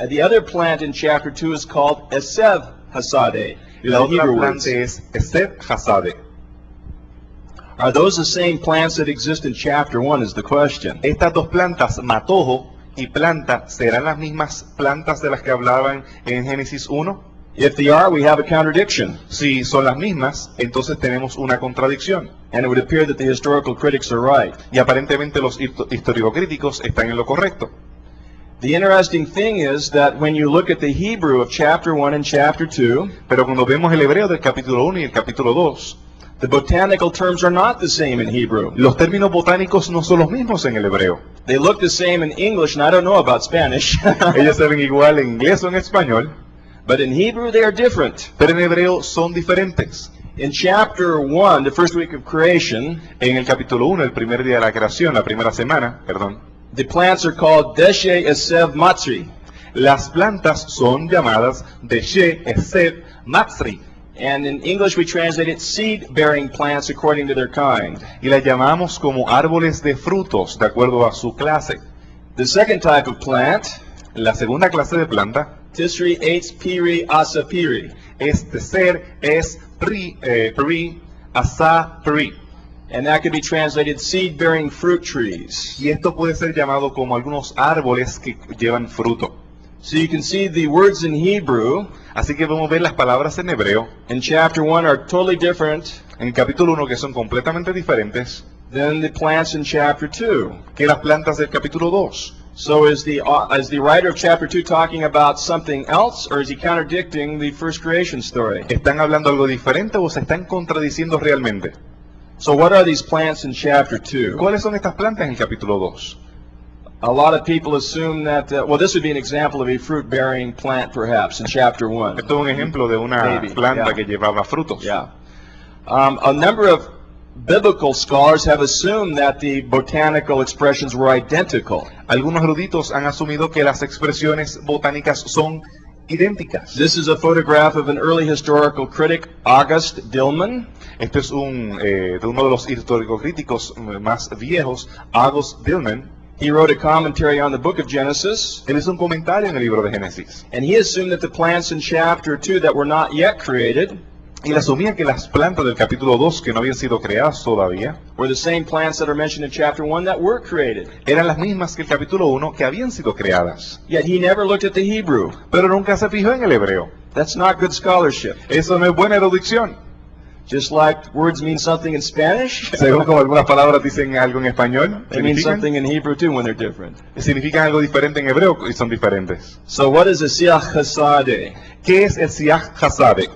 The other plant in chapter 2 is called esev hasadeh. La The otra Hebrew words. planta es esev hasadeh. Are those the same plants that exist in chapter 1 is the question. Estas dos plantas, matojo y planta, ¿serán las mismas plantas de las que hablaban en Génesis 1? If they are, we have a contradiction. Si son las mismas, entonces tenemos una contradicción. And it would appear that the historical critics are right. Y aparentemente los historiocríticos están en lo correcto. The interesting thing is that when you look at the Hebrew of chapter 1 and chapter 2, Pero cuando vemos el hebreo del capítulo 1 y el capítulo 2, the botanical terms are not the same in Hebrew. los términos botánicos no son los mismos en el hebreo. They look the same in English, and I don't know about Spanish. Ellos se ven igual en inglés o en español, But in Hebrew, they are different. pero en hebreo son diferentes. In chapter 1, the first week of creation, En el capítulo 1, el primer día de la creación, la primera semana, the plants are called Deshe Esev Matzri. las plantas son llamadas Deshe, Esev, Matzri, And in English, we translate it seed-bearing plants according to their kind. y las llamamos como árboles de frutos, de acuerdo a su clase. The second type of plant, La segunda clase de planta Tisri Eitz Piri Asa Piri. es teser, es pri, asa, pri. And that could be translated seed-bearing fruit trees. Y esto puede ser llamado como algunos árboles que llevan fruto. So you can see the words in Hebrew Así que vamos a ver las palabras en hebreo in chapter 1 are totally different en el capítulo 1 que son completamente diferentes than the plants in chapter 2. que las plantas del capítulo 2. So is the writer of chapter 2 talking about something else, or is he contradicting the first creation story? ¿Están hablando algo diferente o se están contradiciendo realmente? So what are these plants in chapter 2? ¿Cuáles son estas plantas en el capítulo 2? A lot of people assume that, well, this would be an example of a fruit-bearing plant, perhaps, in chapter 1. Esto es un ejemplo de una Maybe, planta yeah. que llevaba frutos. Yeah. A number of biblical scholars have assumed that the botanical expressions were identical. Algunos eruditos han asumido que las expresiones botánicas son idénticas. This is a photograph of an early historical critic, August Dillman. Este es de uno de los historicocríticos más viejos, August Dillman. He wrote a commentary on the book of Genesis, Él hizo un comentario en el libro de Génesis. and he assumed that the plants in chapter 2 that were not yet created Y él asumía que las plantas del capítulo 2, que no habían sido creadas todavía, were the same plants that are mentioned in chapter 1 that were created. eran las mismas que el capítulo 1, que habían sido creadas. Yet he never looked at the Hebrew. Pero nunca se fijó en el hebreo. That's not good scholarship. Eso no es buena erudición. Just like words mean something in Spanish, Según como algunas palabras dicen algo en español, they mean something in Hebrew too when they're different. significan algo diferente en hebreo y son diferentes. So what is a siach chasade? ¿Qué es el siach chasade?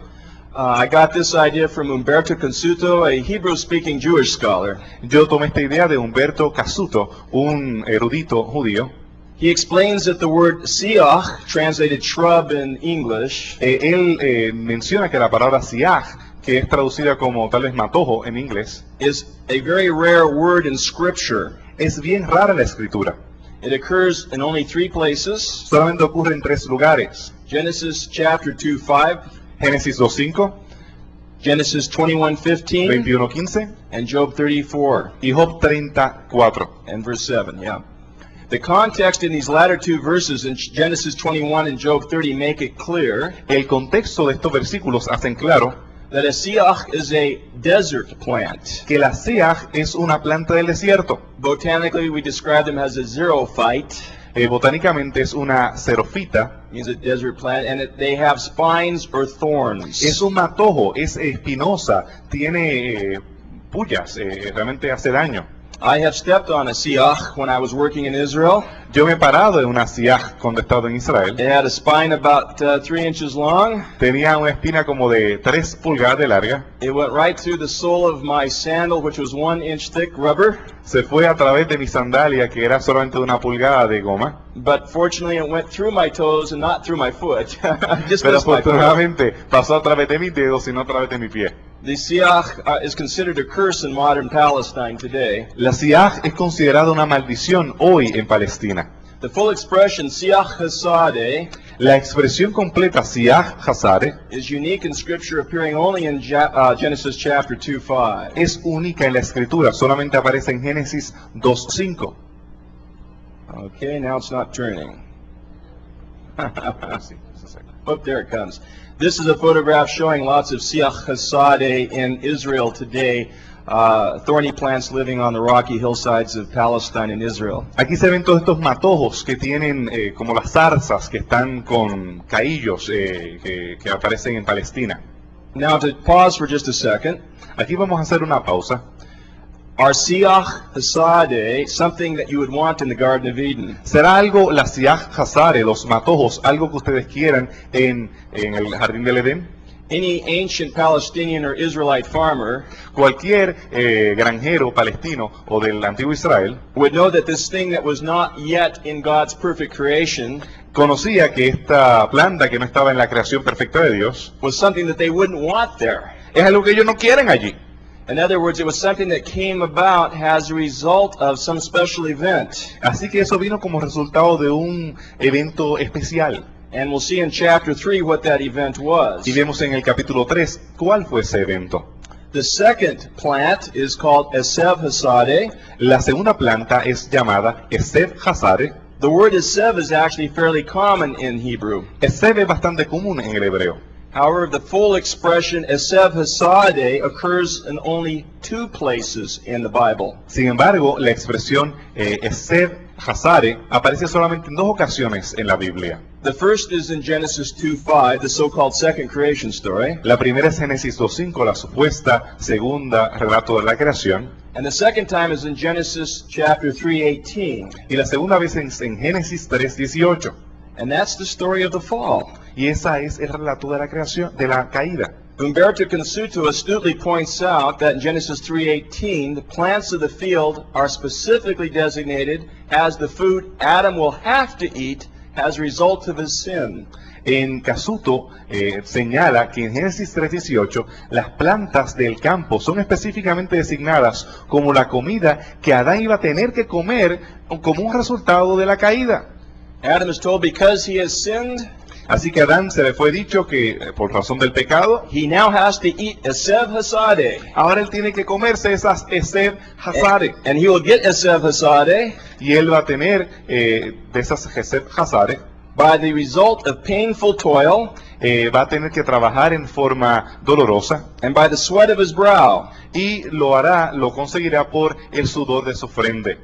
I got this idea from Umberto Consuto, a Hebrew-speaking Jewish scholar. Yo tomé esta idea de Humberto Casuto, un erudito judío. He explains that the word siach, translated shrub in English, Él menciona que la palabra siach, que es traducida como tal vez matojo en inglés, is a very rare word in Scripture. es bien rara en la escritura. It occurs in only 3 places: Solamente ocurre en 3 lugares. Genesis chapter 2:5, Génesis 2:5, Genesis 21:15, 21:15 and Job 34 y Job 34. and verse 7. Yeah. The context in these latter 2 verses in Genesis 21 and Job 30 make it clear El contexto de estos versículos hacen claro that a siach is a desert plant. que la siach es una planta del desierto. Botanically, we describe them as a xerophyte, Botánicamente es una xerofita, means a desert plant, and they have spines or thorns. es un matojo, es espinosa, tiene pullas, realmente hace daño. I have stepped on a siach when I was working in Israel. Yo me he parado en una siach cuando he estado en Israel. It had a spine about 3 inches long. Tenía una espina como de 3 pulgadas de larga. It went right through the sole of my sandal, which was 1 inch thick rubber. Se fue a través de mi sandalia, que era solamente de 1 pulgada de goma. But fortunately, it went through my toes and not through my foot. Just Pero missed my foot. afortunadamente pasó a través de mis dedos y no a través de mi pie. The siach is considered a curse in modern Palestine today. La siach es considerada una maldición hoy en Palestina. The full expression siach chasade La expresión completa siach chasade is unique in Scripture, appearing only in Genesis chapter 2:5. es única en la escritura, solamente aparece en Génesis 2:5. Okay, now it's not turning. Oh, there it comes. This is a photograph showing lots of siach chasade in Israel today. Thorny plants living on the rocky hillsides of Palestine and Israel. Aquí se ven todos estos matojos que tienen como las zarzas que están con caillos que aparecen en Palestina. Now to pause for just a second. Aquí vamos a hacer una pausa. Are siach chasade something that you would want in the Garden of Eden? ¿Será algo, la siach chasade, los matojos, algo que ustedes quieran en el jardín del Edén? Any ancient Palestinian or Israelite farmer Cualquier granjero palestino o del antiguo Israel would know that this thing that was not yet in God's perfect creation conocía que esta planta que no estaba en la creación perfecta de Dios was something that they wouldn't want there. es algo que ellos no quieren allí. In other words, it was something that came about as a result of some special event. Así que eso vino como resultado de un evento especial. And we'll see in chapter 3 what that event was. Y vemos en el capítulo 3 cuál fue ese evento. The second plant is called Esev Hasade. La segunda planta es llamada Esev Hasade. The word Esev is actually fairly common in Hebrew. Esev es bastante común en el hebreo. However, the full expression Esev Hasade occurs in only 2 places in the Bible. Sin embargo, la expresión Esev Hasade aparece solamente en 2 ocasiones en la Biblia. The first is in Genesis 2:5, the so-called second creation story. La primera es Génesis 2:5, la supuesta segunda relato de la creación. And the second time is in Genesis chapter 3:18. Y la segunda vez en Génesis 3:18. And that's the story of the fall. Y esa es el relato de la creación, de la caída. Umberto Consuto astutely points out that in Genesis 3:18, the plants of the field are specifically designated as the food Adam will have to eat as a result of his sin. En Casuto señala que en Génesis 3:18 las plantas del campo son específicamente designadas como la comida que Adán iba a tener que comer como un resultado de la caída. Adam is told because he has sinned, Así que a Adán se le fue dicho que por razón del pecado, he now has to eat Esev Hasadeh. ahora él tiene que comerse esas Esev Hazare. And he will get Esev Hasadeh Y él va a tener de esas Esev Hazare, by the result of painful toil va a tener que trabajar en forma dolorosa and by the sweat of his brow. y lo conseguirá por el sudor de su frente.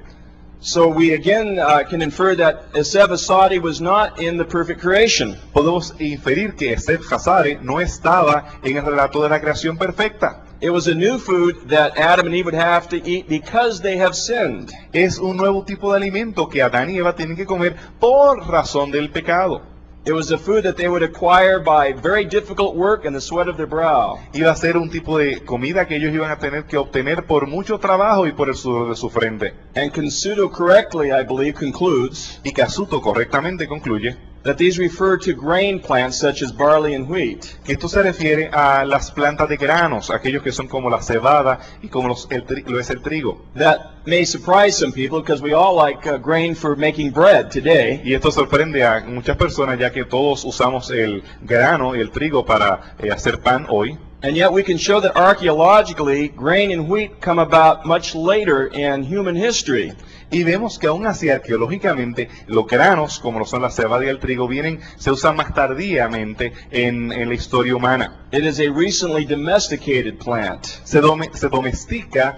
So we again can infer that Esev Hasadeh was not in the perfect creation. Podemos inferir que Esev Hazare no estaba en el relato de la creación perfecta. It was a new food that Adam and Eve would have to eat because they have sinned. Es un nuevo tipo de alimento que Adán y Eva tienen que comer por razón del pecado. It was a food that they would acquire by very difficult work and the sweat of their brow. Iba a ser un tipo de comida que ellos iban a tener que obtener por mucho trabajo y por el sudor de su frente. And Consuto correctly, I believe, concludes Y Casuto correctamente concluye that these refer to grain plants such as barley and wheat. que esto se refiere a las plantas de granos, aquellos que son como la cebada y como lo es el trigo. That may surprise some people because we all like grain for making bread today. Y esto sorprende a muchas personas ya que todos usamos el grano y el trigo para hacer pan hoy. And yet we can show that archaeologically, grain and wheat come about much later in human history. Y vemos que aún así arqueológicamente los granos, como lo son la cebada y el trigo, se usan más tardíamente en la historia humana. It is a recently domesticated plant. Se domestica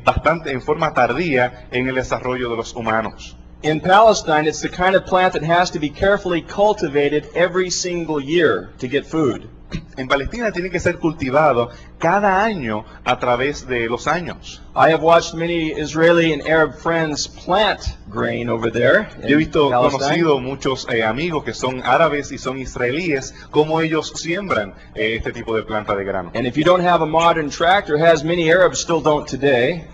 bastante en forma tardía en el desarrollo de los humanos. In Palestine, it's the kind of plant that has to be carefully cultivated every single year to get food. En Palestina tiene que ser cultivado cada año a través de los años. I have watched many Israeli and Arab friends plant grain over there. Yo he visto, Palestine. conocido muchos amigos que son árabes y son israelíes, cómo ellos siembran este tipo de planta de grano. And if you don't have a modern tractor, as many Arabs still don't today,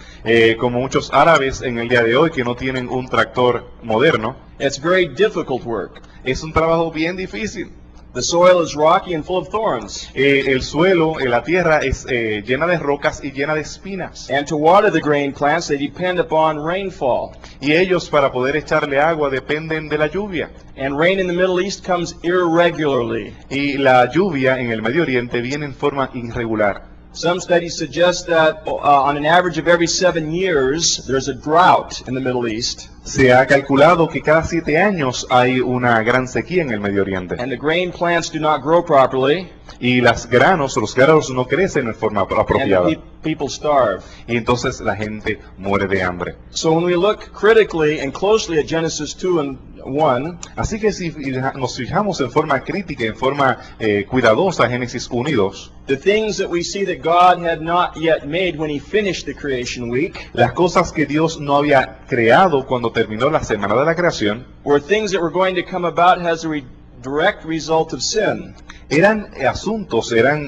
Como muchos árabes en el día de hoy que no tienen un tractor moderno, it's very difficult work. es un trabajo bien difícil. The soil is rocky and full of thorns. El suelo, la tierra es llena de rocas y llena de espinas. And to water the grain plants, they depend upon rainfall. Y ellos para poder echarle agua dependen de la lluvia. And rain in the Middle East comes irregularly. Y la lluvia en el Medio Oriente viene en forma irregular. Some studies suggest that on an average of every 7 years, there's a drought in the Middle East. Se ha calculado que cada 7 años hay una gran sequía en el Medio Oriente. And the grain plants do not grow properly. Y los granos no crecen en forma And apropiada. the people starve. Y entonces la gente muere de hambre. So when we look critically and closely at Genesis 2 and 1, Así que si nos fijamos en forma crítica, en forma cuidadosa, Génesis 1 y 2, the things that we see that God had not yet made when He finished the creation week las cosas que Dios no había creado cuando terminó la semana de la creación, were things that were going to come about as a direct result of sin. eran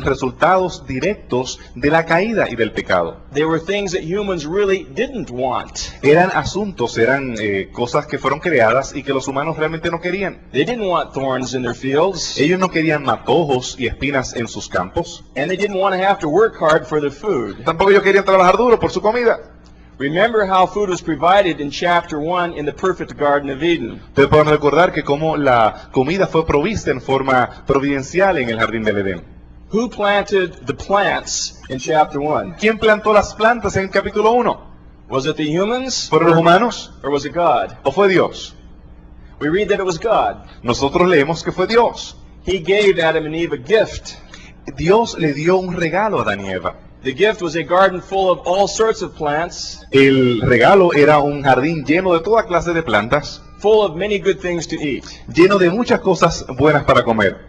resultados directos de la caída y del pecado. They were things that humans really didn't want. Eran cosas que fueron creadas y que los humanos realmente no querían. They didn't want thorns in their fields, Ellos no querían matojos y espinas en sus campos. and they didn't want to have to work hard for their food. Tampoco ellos querían trabajar duro por su comida. Remember how food was provided in chapter 1 in the perfect Garden of Eden. Ustedes pueden recordar que como la comida fue provista en forma providencial en el jardín del Edén. Who planted the plants in chapter 1? ¿Quién plantó las plantas en el capítulo 1? Was it the humans ¿Fueron los humanos or was it God? o fue Dios? We read that it was God. Nosotros leemos que fue Dios. He gave Adam and Eve a gift. Dios le dio un regalo a Adán y Eva. The gift was a garden full of all sorts of plants, El regalo era un jardín lleno de toda clase de plantas, full of many good things to eat. lleno de muchas cosas buenas para comer.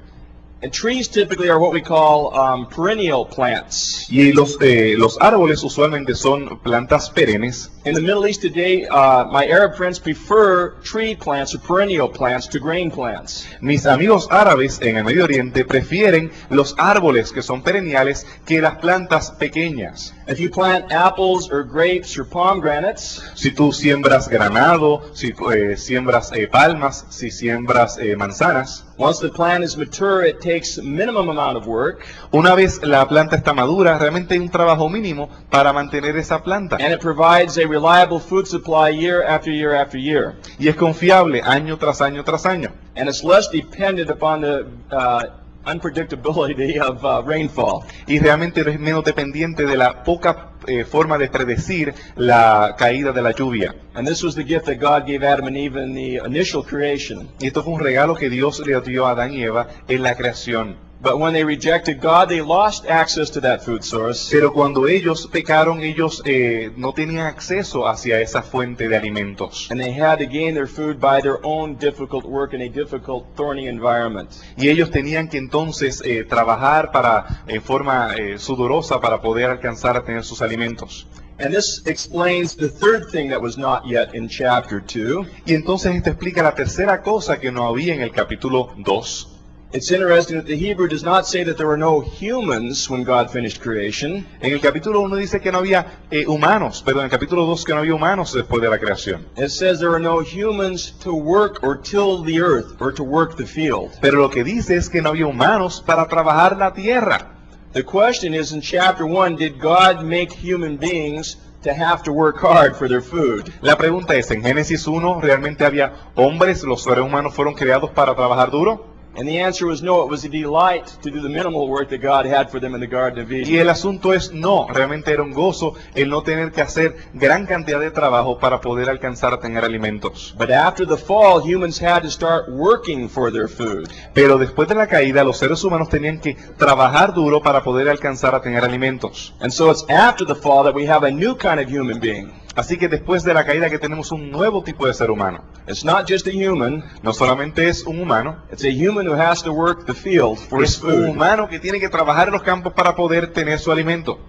And trees typically are what we call perennial plants. Y los árboles usualmente son plantas perennes. In the Middle East today, my Arab friends prefer tree plants or perennial plants to grain plants. Mis amigos árabes en el Medio Oriente prefieren los árboles que son perenniales que las plantas pequeñas. If you plant apples or grapes or pomegranates, Si tú siembras granado, si siembras palmas, si siembras manzanas, once the plant is mature, it takes a minimum amount of work, una vez la planta está madura, realmente hay un trabajo mínimo para mantener esa planta. and it provides a reliable food supply year after year after year. Y es confiable año tras año tras año. And it's less dependent upon the unpredictability of rainfall. Y realmente es menos dependiente de la poca forma de predecir la caída de la lluvia. And this was the gift that God gave Adam and Eve in the initial creation. Y esto fue un regalo que Dios le dio a Adán y Eva en la creación. But when they rejected God, they lost access to that food source. Pero cuando ellos pecaron, ellos no tenían acceso hacia esa fuente de alimentos. And they had to gain their food by their own difficult work in a difficult, thorny environment. Y ellos tenían que entonces trabajar en forma sudorosa para poder alcanzar a tener sus alimentos. And this explains the third thing that was not yet in chapter 2. Y entonces esto explica la tercera cosa que no había en el capítulo 2. It's interesting that the Hebrew does not say that there were no humans when God finished creation. En el capítulo 1 dice que no había humanos, pero en el capítulo 2 que no había humanos después de la creación. It says there were no humans to work or till the earth or to work the field. Pero lo que dice es que no había humanos para trabajar la tierra. The question is, in chapter 1, did God make human beings to have to work hard for their food? La pregunta es, en Génesis 1, ¿realmente había hombres, los seres humanos fueron creados para trabajar duro? And the answer was no. It was a delight to do the minimal work that God had for them in the Garden of Y Eden. el asunto es no, realmente era un gozo el no tener que hacer gran cantidad de trabajo para poder alcanzar a tener alimentos. But after the fall, humans had to start working for their food. Pero después de la caída, los seres humanos tenían que trabajar duro para poder alcanzar a tener alimentos. And so it's after the fall that we have a new kind of human being. Así que después de la caída que tenemos un nuevo tipo de ser humano. It's not just a human. No solamente es un humano, It's a human who has to work the field for his es un food. humano que tiene que trabajar en los campos para poder tener su alimento.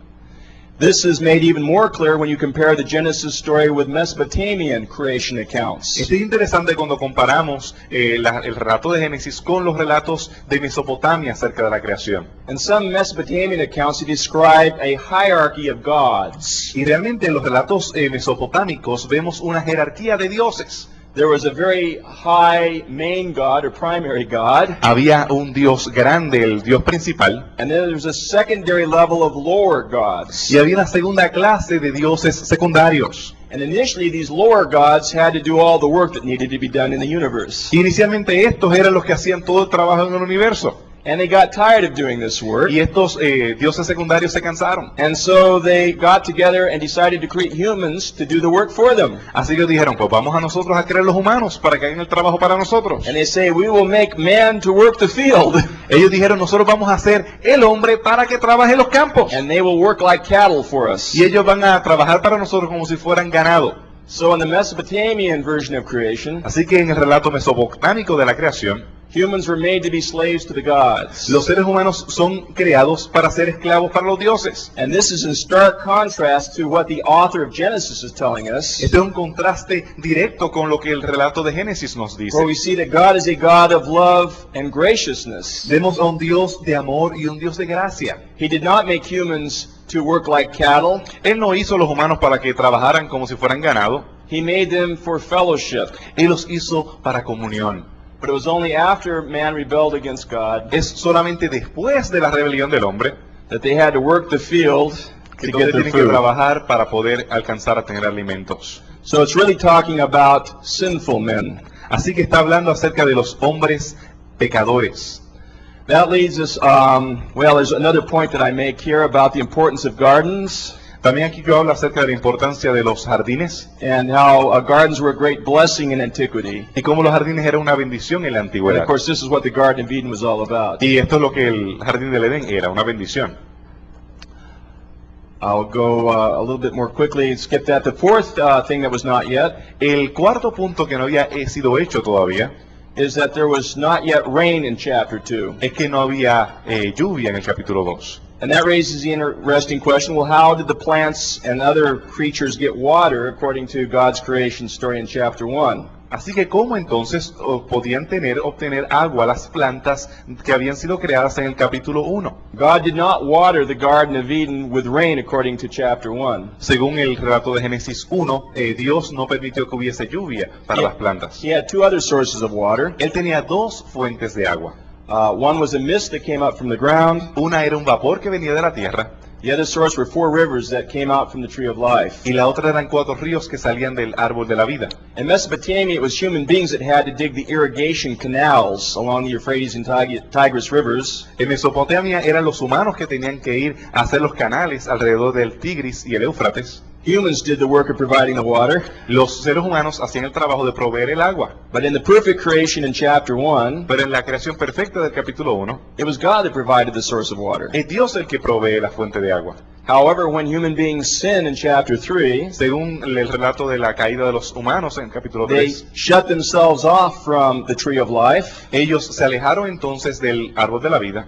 This is made even more clear when you compare the Genesis story with Mesopotamian creation accounts. Esto es interesante cuando comparamos el relato de Génesis con los relatos de Mesopotamia acerca de la creación. In some Mesopotamian accounts, they describe a hierarchy of gods. Y realmente en los relatos mesopotámicos vemos una jerarquía de dioses. There was a very high main god or primary god, Había un dios grande, el dios principal, and then there was a secondary level of lower gods. y había una segunda clase de dioses secundarios. And initially, these lower gods had to do all the work that needed to be done in the universe. Inicialmente estos eran los que hacían todo el trabajo en el universo. And they got tired of doing this work. Y estos dioses secundarios se cansaron. And so they got together and decided to create humans to do the work for them. Así que dijeron, pues vamos a nosotros a crear los humanos para que hagan el trabajo para nosotros. And they say, we will make man to work the field. Ellos dijeron, nosotros vamos a hacer el hombre para que trabaje en los campos. And they will work like cattle for us. Y ellos van a trabajar para nosotros como si fueran ganado. So in the Mesopotamian version of creation, Así que en el relato mesopotámico de la creación, humans were made to be slaves to the gods. los seres humanos son creados para ser esclavos para los dioses. And this is in stark contrast to what the author of Genesis is telling us, Este es un contraste directo con lo que el relato de Génesis nos dice. where we see that God is a God of love and graciousness. Vemos a un Dios de amor y un Dios de gracia. He did not make humans to work like cattle. Él no hizo a los humanos para que trabajaran como si fueran ganado. He made them for fellowship. Él los hizo para comunión. But it was only after man rebelled against God Es solamente después de la rebelión del hombre that they had to work the field que to entonces get their tienen que food. trabajar para poder alcanzar a tener alimentos. So it's really talking about sinful men. Así que está hablando acerca de los hombres pecadores. That leads us, well, there's another point that I make here about the importance of gardens También aquí yo hablo acerca de la importancia de los jardines and how gardens were a great blessing in antiquity. y cómo los jardines eran una bendición en la And antigüedad. of course, this is what the Garden of Eden was all about. Y esto es lo que el jardín del Edén era, una bendición. I'll go a little bit more quickly, skip that. The fourth thing that was not yet El cuarto punto que no había sido hecho todavía is that there was not yet rain in chapter 2. es que no había lluvia en el capítulo 2. And that raises the interesting question, well, how did the plants and other creatures get water according to God's creation story in chapter 1? Así que ¿cómo entonces podían obtener agua las plantas que habían sido creadas en el capítulo 1? God did not water the Garden of Eden with rain according to chapter 1. Según el relato de Génesis 1, Dios no permitió que hubiese lluvia para las plantas. He had two other sources of water. Él tenía dos fuentes de agua. One was a mist that came up from the ground. Una era un vapor que venía de la tierra The other source were 4 rivers that came out from the tree of life. y la otra eran 4 ríos que salían del árbol de la vida. In Mesopotamia, it was human beings that had to dig the irrigation canals along the Euphrates and Tigris rivers. En Mesopotamia eran los humanos que tenían que ir a hacer los canales alrededor del Tigris y el Éufrates. Humans did the work of providing the water. Los seres humanos hacían el trabajo de proveer el agua. But in the perfect creation in chapter 1, Pero en la creación perfecta del capítulo 1, it was God that provided the source of water. es Dios el que provee la fuente de agua. However, when human beings sin in chapter 3, Según el relato de la caída de los humanos en el capítulo they 3, shut themselves off from the tree of life, ellos se alejaron entonces del árbol de la vida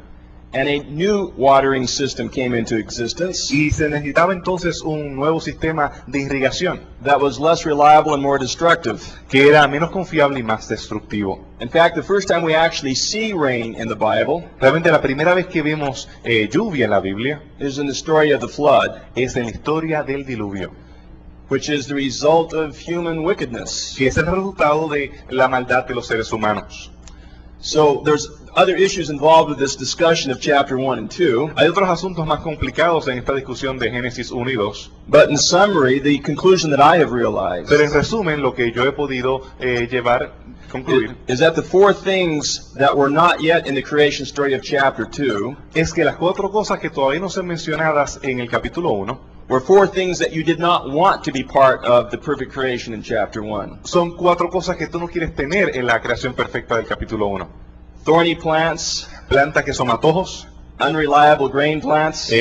and a new watering system came into existence y se necesitaba entonces un nuevo sistema de irrigación that was less reliable and more destructive. que era menos confiable y más destructivo. In fact, the first time we actually see rain in the Bible Realmente la primera vez que vemos lluvia en la Biblia is in the story of the flood, es en la historia del diluvio, which is the result of human wickedness. que es el resultado de la maldad de los seres humanos. So there's other issues involved with this discussion of chapter 1 and 2, Hay otros asuntos más complicados en esta discusión de Génesis 1 y 2, but in summary, the conclusion that I have realized pero en resumen lo que yo he podido concluir is that the 4 things that were not yet in the creation story of chapter 2 es que las 4 cosas que todavía no son mencionadas en el capítulo 1 were 4 things that you did not want to be part of the perfect creation in chapter 1. son 4 cosas que tú no quieres tener en la creación perfecta del capítulo 1. Thorny plants, Plantas que son matojos, unreliable grain plants,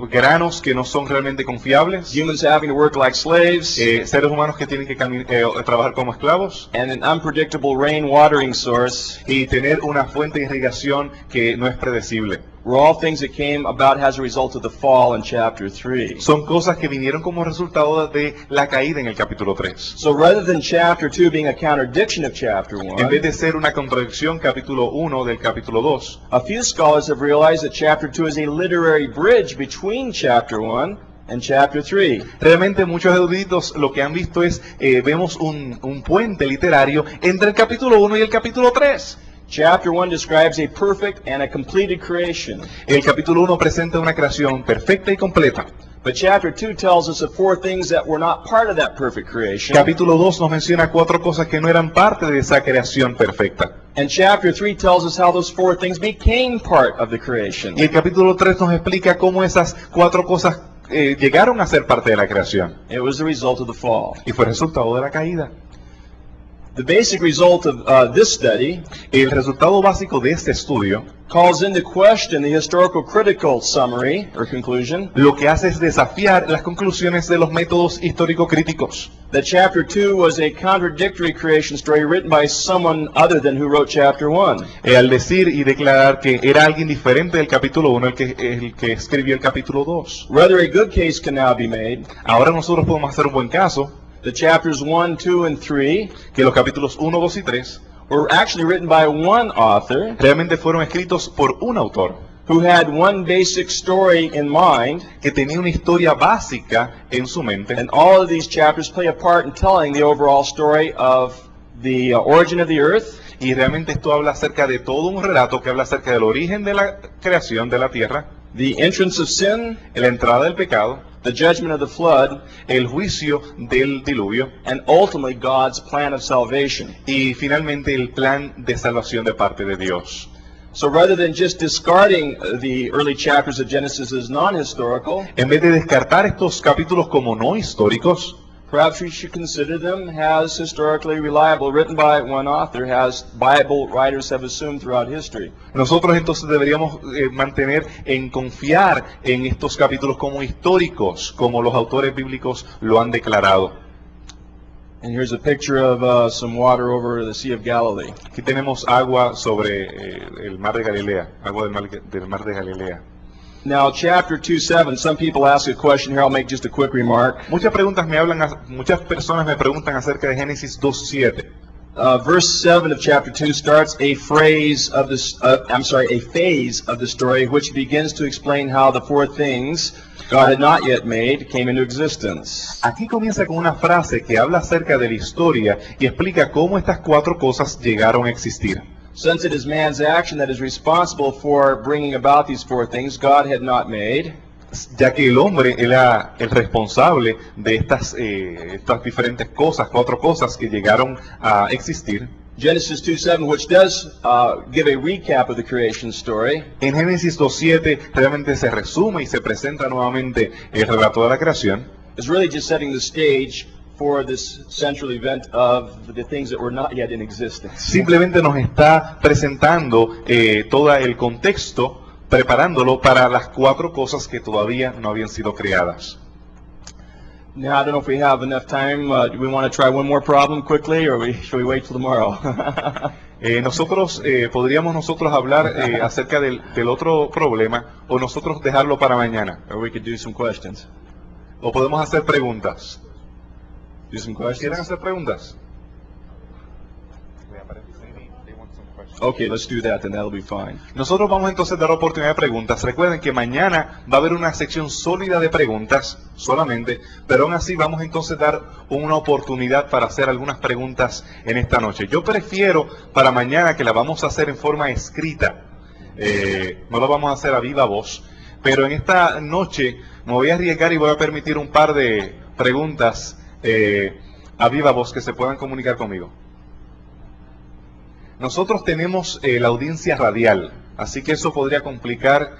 granos que no son realmente confiables, humans having to work like slaves, seres humanos que tienen que trabajar como esclavos and an unpredictable rain watering source y tener una fuente de irrigación que no es predecible. were all things that came about as a result of the fall in chapter 3. Son cosas que vinieron como resultado de la caída en el capítulo 3. So rather than chapter 2 being a contradiction of chapter En vez 1, de ser una contradicción capítulo 1 del capítulo 2, a few scholars have realized that chapter 2 is a literary bridge between chapter 1 and chapter 3. realmente muchos eruditos lo que han visto es, vemos un puente literario entre el capítulo 1 y el capítulo 3. Chapter 1 describes a perfect and a completed creation. El capítulo 1 presenta una creación perfecta y completa. But chapter 2 tells us of 4 things that were not part of that perfect creation. Capítulo 2 nos menciona 4 cosas que no eran parte de esa creación perfecta. And chapter 3 tells us how those 4 things became part of the creation. Y el capítulo 3 nos explica cómo esas 4 cosas llegaron a ser parte de la creación. It was the result of the fall. Y fue resultado de la caída. The basic result of this study El resultado básico de este estudio calls into question the historical critical summary or conclusion lo que hace es desafiar las conclusiones de los métodos histórico-críticos. that chapter 2 was a contradictory creation story written by someone other than who wrote chapter 1. Al decir y declarar que era alguien diferente del capítulo 1 el que escribió el capítulo 2. Rather, a good case can now be made Ahora nosotros podemos hacer un buen caso that chapters 1, 2, and 3 que los capítulos 1, 2 y 3 were actually written by one author realmente fueron escritos por un autor who had one basic story in mind, que tenía una historia básica en su mente, and all of these chapters play a part in telling the overall story of the origin of the earth, y realmente esto habla acerca de todo un relato que habla acerca del origen de la creación de la tierra, the entrance of sin, la entrada del pecado, the judgment of the flood, el juicio del diluvio and ultimately God's plan of salvation. y finalmente el plan de salvación de parte de Dios. So rather than just discarding the early chapters of Genesis as non-historical, En vez de descartar estos capítulos como no históricos, perhaps we should consider them as historically reliable, written by one author, as Bible writers have assumed throughout history. nosotros entonces deberíamos mantener en confiar en estos capítulos como históricos, como los autores bíblicos lo han declarado. And here's a picture of some water over the Sea of Galilee. Aquí tenemos agua sobre el mar de Galilea, agua del mar de Galilea. Now, chapter 2:7, some people ask a question here. I'll make just a quick remark. Muchas personas me preguntan acerca de Génesis 2:7. Verse 7 of chapter 2 starts a phase of the story which begins to explain how the four things God had not yet made came into existence. Aquí comienza con una frase que habla acerca de la historia y explica cómo estas cuatro cosas llegaron a existir. Since it is man's action that is responsible for bringing about these four things God had not made, ya que el hombre era el responsable de estas diferentes cosas, cuatro cosas que llegaron a existir. Genesis 2:7, which does give a recap of the creation story, En Génesis 2:7 realmente se resume y se presenta nuevamente el relato de la creación. is really just setting the stage for this central event of the things that were not yet in existence. Simplemente nos está presentando todo el contexto, preparándolo para las cuatro cosas que todavía no habían sido creadas. Now, I don't know if we have enough time. Do we want to try one more problem quickly, or should we wait till tomorrow? Podríamos hablar acerca del otro problema, o nosotros dejarlo para mañana, Or we could do some questions. o podemos hacer preguntas. Do some ¿Quieren questions? hacer preguntas? Okay, let's do that, then that'll be fine. Nosotros vamos entonces a dar oportunidad de preguntas. Recuerden que mañana va a haber una sección sólida de preguntas solamente, pero aún así vamos entonces a dar una oportunidad para hacer algunas preguntas en esta noche. Yo prefiero para mañana que la vamos a hacer en forma escrita, no la vamos a hacer a viva voz, pero en esta noche me voy a arriesgar y voy a permitir un par de preguntas a viva voz que se puedan comunicar conmigo. Nosotros tenemos la audiencia radial, así que eso podría complicar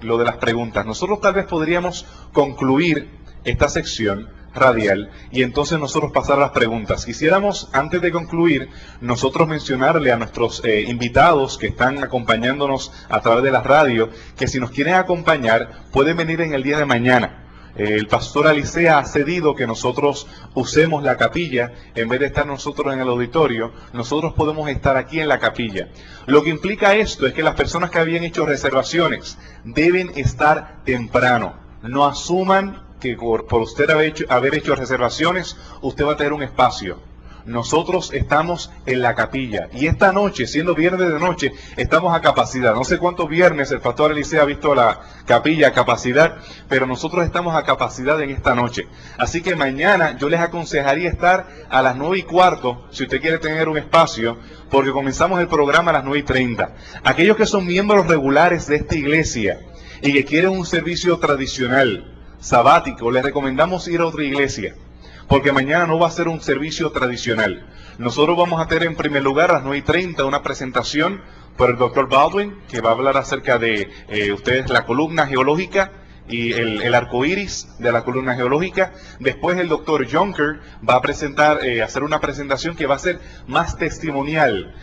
lo de las preguntas. Nosotros tal vez podríamos concluir esta sección radial y entonces nosotros pasar a las preguntas. Quisiéramos, antes de concluir, nosotros mencionarle a nuestros invitados que están acompañándonos a través de la radio, que si nos quieren acompañar, pueden venir en el día de mañana. El pastor Alicea ha cedido que nosotros usemos la capilla, en vez de estar nosotros en el auditorio, nosotros podemos estar aquí en la capilla. Lo que implica esto es que las personas que habían hecho reservaciones deben estar temprano. No asuman que por usted haber hecho reservaciones, usted va a tener un espacio. Nosotros estamos en la capilla y esta noche, siendo viernes de noche, estamos a capacidad. No sé cuántos viernes el pastor Eliseo ha visto la capilla a capacidad, pero nosotros estamos a capacidad en esta noche. Así que mañana yo les aconsejaría estar a las 9:15, si usted quiere tener un espacio, porque comenzamos el programa a las 9:30. Aquellos que son miembros regulares de esta iglesia y que quieren un servicio tradicional, sabático, les recomendamos ir a otra iglesia, porque mañana no va a ser un servicio tradicional. Nosotros vamos a tener en primer lugar a las 9:30 una presentación por el Dr. Baldwin, que va a hablar acerca de la columna geológica y el arco iris de la columna geológica. Después el Dr. Junker va a hacer una presentación que va a ser más testimonial,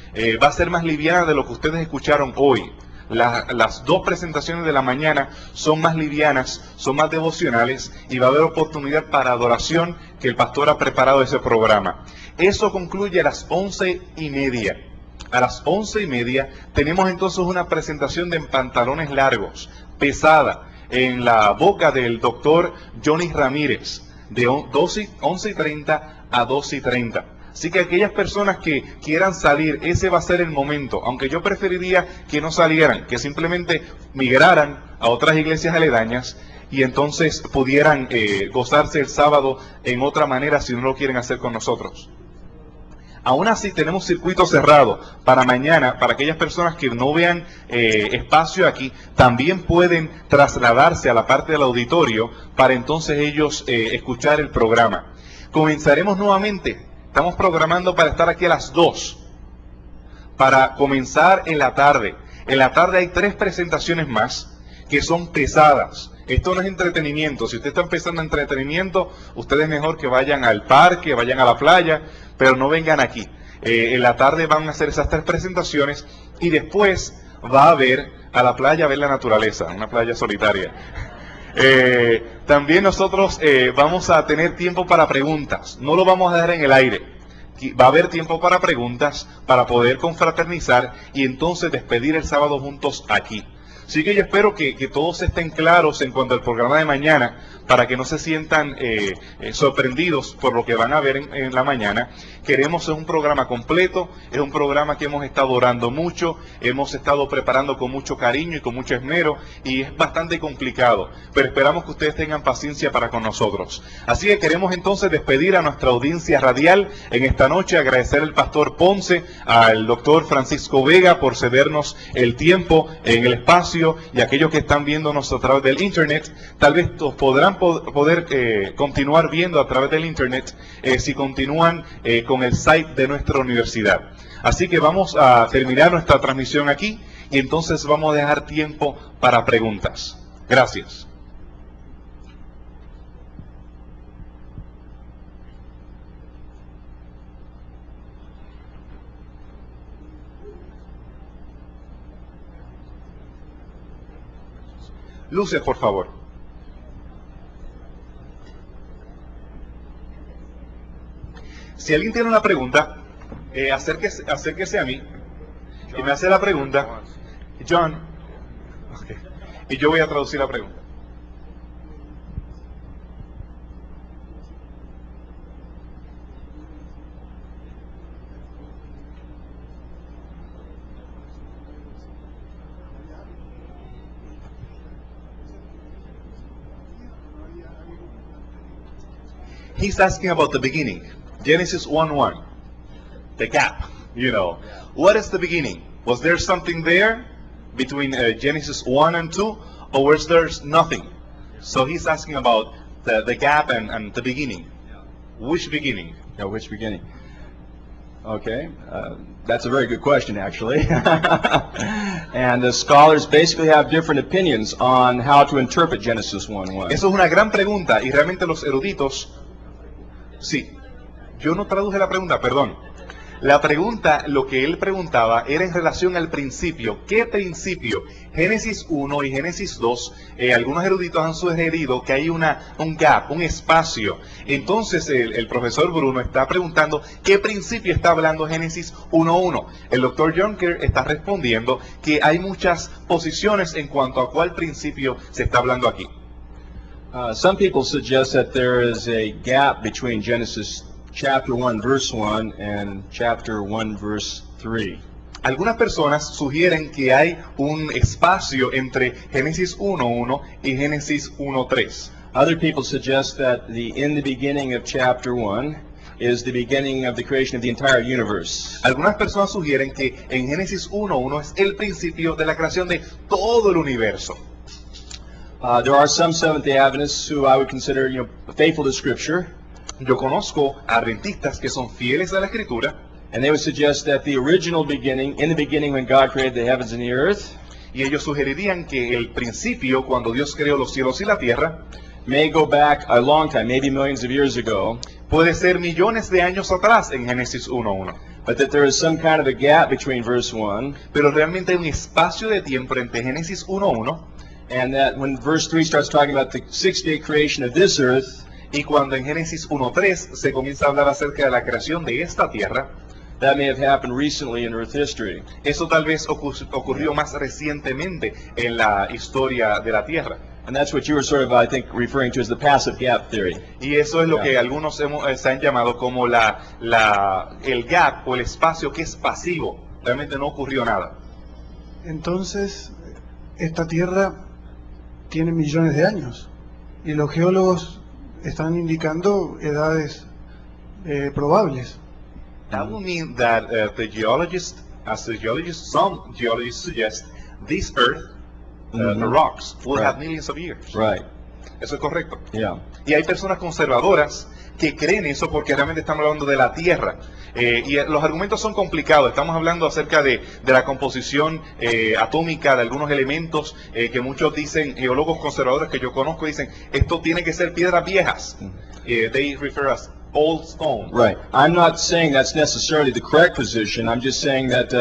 va a ser más liviana de lo que ustedes escucharon hoy. Las dos presentaciones de la mañana son más livianas, son más devocionales y va a haber oportunidad para adoración, que el pastor ha preparado ese programa. Eso concluye a las 11:30. A las 11:30 tenemos entonces una presentación de pantalones largos, pesada, en la boca del doctor Johnny Ramírez, de 11:30 a 12:30. Así que aquellas personas que quieran salir, ese va a ser el momento, aunque yo preferiría que no salieran, que simplemente migraran a otras iglesias aledañas y entonces pudieran gozarse el sábado en otra manera si no lo quieren hacer con nosotros. Aún así tenemos circuito cerrado para mañana, para aquellas personas que no vean espacio aquí, también pueden trasladarse a la parte del auditorio para entonces ellos escuchar el programa. Comenzaremos nuevamente. Estamos programando para estar aquí a las 2, para comenzar en la tarde. En la tarde hay 3 presentaciones más que son pesadas. Esto no es entretenimiento. Si usted está empezando entretenimiento, ustedes mejor que vayan al parque, vayan a la playa, pero no vengan aquí. En la tarde van a hacer esas 3 presentaciones y después va a ver a la playa, a ver la naturaleza, una playa solitaria. También nosotros vamos a tener tiempo para preguntas. No lo vamos a dejar en el aire. Va a haber tiempo para preguntas, para poder confraternizar y entonces despedir el sábado juntos aquí. Así que yo espero que todos estén claros en cuanto al programa de mañana, para que no se sientan sorprendidos por lo que van a ver en la mañana. Queremos un programa completo, es un programa que hemos estado orando mucho, hemos estado preparando con mucho cariño y con mucho esmero, y es bastante complicado, pero esperamos que ustedes tengan paciencia para con nosotros. Así que queremos entonces despedir a nuestra audiencia radial en esta noche, agradecer al pastor Ponce, al doctor Francisco Vega por cedernos el tiempo en el espacio, y aquellos que están viéndonos a través del internet, tal vez podrán poder continuar viendo a través del internet si continúan con el site de nuestra universidad. Así que vamos a terminar nuestra transmisión aquí y entonces vamos a dejar tiempo para preguntas. Gracias. Luces, por favor. Si alguien tiene una pregunta, acérquese a mí y me hace la pregunta. John. Okay. Y yo voy a traducir la pregunta. He's asking about the beginning. Genesis 1:1. The gap, you know. What is the beginning? Was there something there between Genesis 1 and 2, or was there nothing? So he's asking about the gap and the beginning. Which beginning? Yeah, which beginning? Okay, that's a very good question, actually. And the scholars basically have different opinions on how to interpret Genesis 1:1. Eso es una gran pregunta, y realmente los eruditos... Sí, yo no traduje la pregunta, perdón. La pregunta, lo que él preguntaba, era en relación al principio. ¿Qué principio? Génesis 1 y Génesis 2, algunos eruditos han sugerido que hay un gap, un espacio. Entonces el profesor Bruno está preguntando qué principio está hablando Génesis 1:1. El doctor Junker está respondiendo que hay muchas posiciones en cuanto a cuál principio se está hablando aquí. Some people suggest that there is a gap between Genesis chapter 1 verse 1 and chapter 1 verse 3. Algunas personas sugieren que hay un espacio entre Génesis 1:1 y Génesis 1:3. Other people suggest that in the beginning of chapter 1 is the beginning of the creation of the entire universe. Algunas personas sugieren que en Génesis 1:1 es el principio de la creación de todo el universo. There are some Seventh-day Adventists who I would consider, faithful to Scripture. Yo conozco adventistas que son fieles a la Escritura, and they would suggest that the original beginning, in the beginning when God created the heavens and the earth, y ellos sugerirían que el principio, cuando Dios creó los cielos y la tierra, may go back a long time, maybe millions of years ago, puede ser millones de años atrás en Génesis 1:1. But that there is some kind of a gap between verse 1, pero realmente hay un espacio de tiempo entre Génesis 1:1, and that when verse 3 starts talking about the 6-day creation of this earth, y cuando en Génesis 1:3 se comienza a hablar acerca de la creación de esta tierra, that may have happened recently in earth history. Eso tal vez ocurrió más recientemente en la historia de la tierra. And that's what you were sort of, I think, referring to as the passive gap theory. Y eso es lo que algunos se han llamado como el gap o el espacio que es pasivo. Realmente no ocurrió nada. Entonces, esta tierra tiene millones de años y los geólogos están indicando edades probables. That would mean that some geologists suggest this earth, the rocks, will have millions of years. Right. Eso es correcto. Yeah. Y hay personas conservadoras que creen eso porque realmente estamos hablando de la Tierra. Y los argumentos son complicados. Estamos hablando acerca de la composición atómica de algunos elementos que muchos dicen, geólogos conservadores que yo conozco, dicen, esto tiene que ser piedras viejas. They refer as old stone. Right. I'm not saying that's necessarily the correct position. I'm just saying that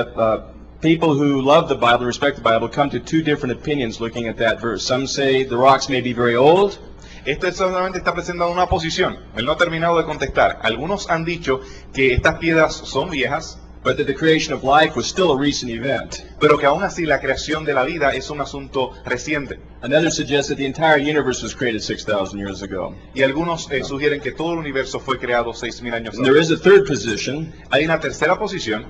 people who love the Bible, respect the Bible, come to two different opinions looking at that verse. Some say the rocks may be very old. Esto solamente está presentando una posición. Él no ha terminado de contestar. Algunos han dicho que estas piedras son viejas, But that the creation of life was still a recent event. pero que aún así la creación de la vida es un asunto reciente. Another suggests that the entire universe was created 6,000 years ago. Y algunos sugieren que todo el universo fue creado 6.000 años And there atrás. is a third position. Hay una tercera posición,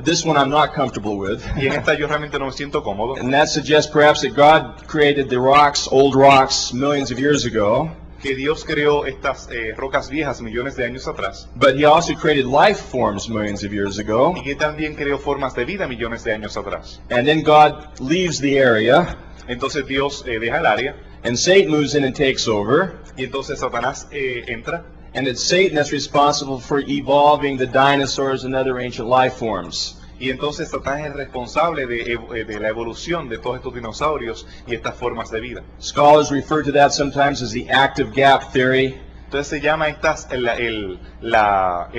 This one I'm not comfortable with. y en esta yo realmente no me siento cómodo, And that suggests perhaps that God created the rocks, old rocks, millions of years ago. que Dios creó estas rocas viejas millones de años atrás, But He also created life forms millions of years ago. y que también creó formas de vida millones de años atrás. And then God leaves the area, Entonces Dios deja el área, and Satan moves in and takes over. y entonces Satanás entra, And it's Satan that's responsible for evolving the dinosaurs and other ancient life forms. y entonces Satanás es responsable de la evolución de todos estos dinosaurios y estas formas de vida. Scholars refer to that sometimes as the active gap theory. Entonces se llama estas el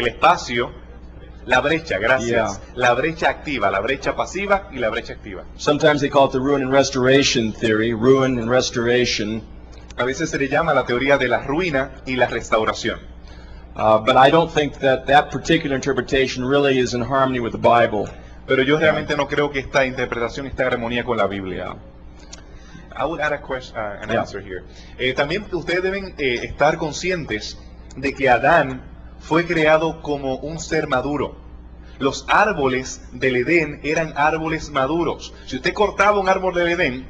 espacio, la brecha, gracias, la brecha activa, la brecha pasiva y la brecha activa. Sometimes they call it the ruin and restoration theory, ruin and restoration. A veces se le llama la teoría de la ruina y la restauración. But I don't think that that particular interpretation really is in harmony with the Bible. Pero yo realmente no creo que esta interpretación esté en armonía con la Biblia. I would add a question, an Yeah. answer here. También ustedes deben estar conscientes de que Adán fue creado como un ser maduro. Los árboles del Edén eran árboles maduros. Si usted cortaba un árbol del Edén,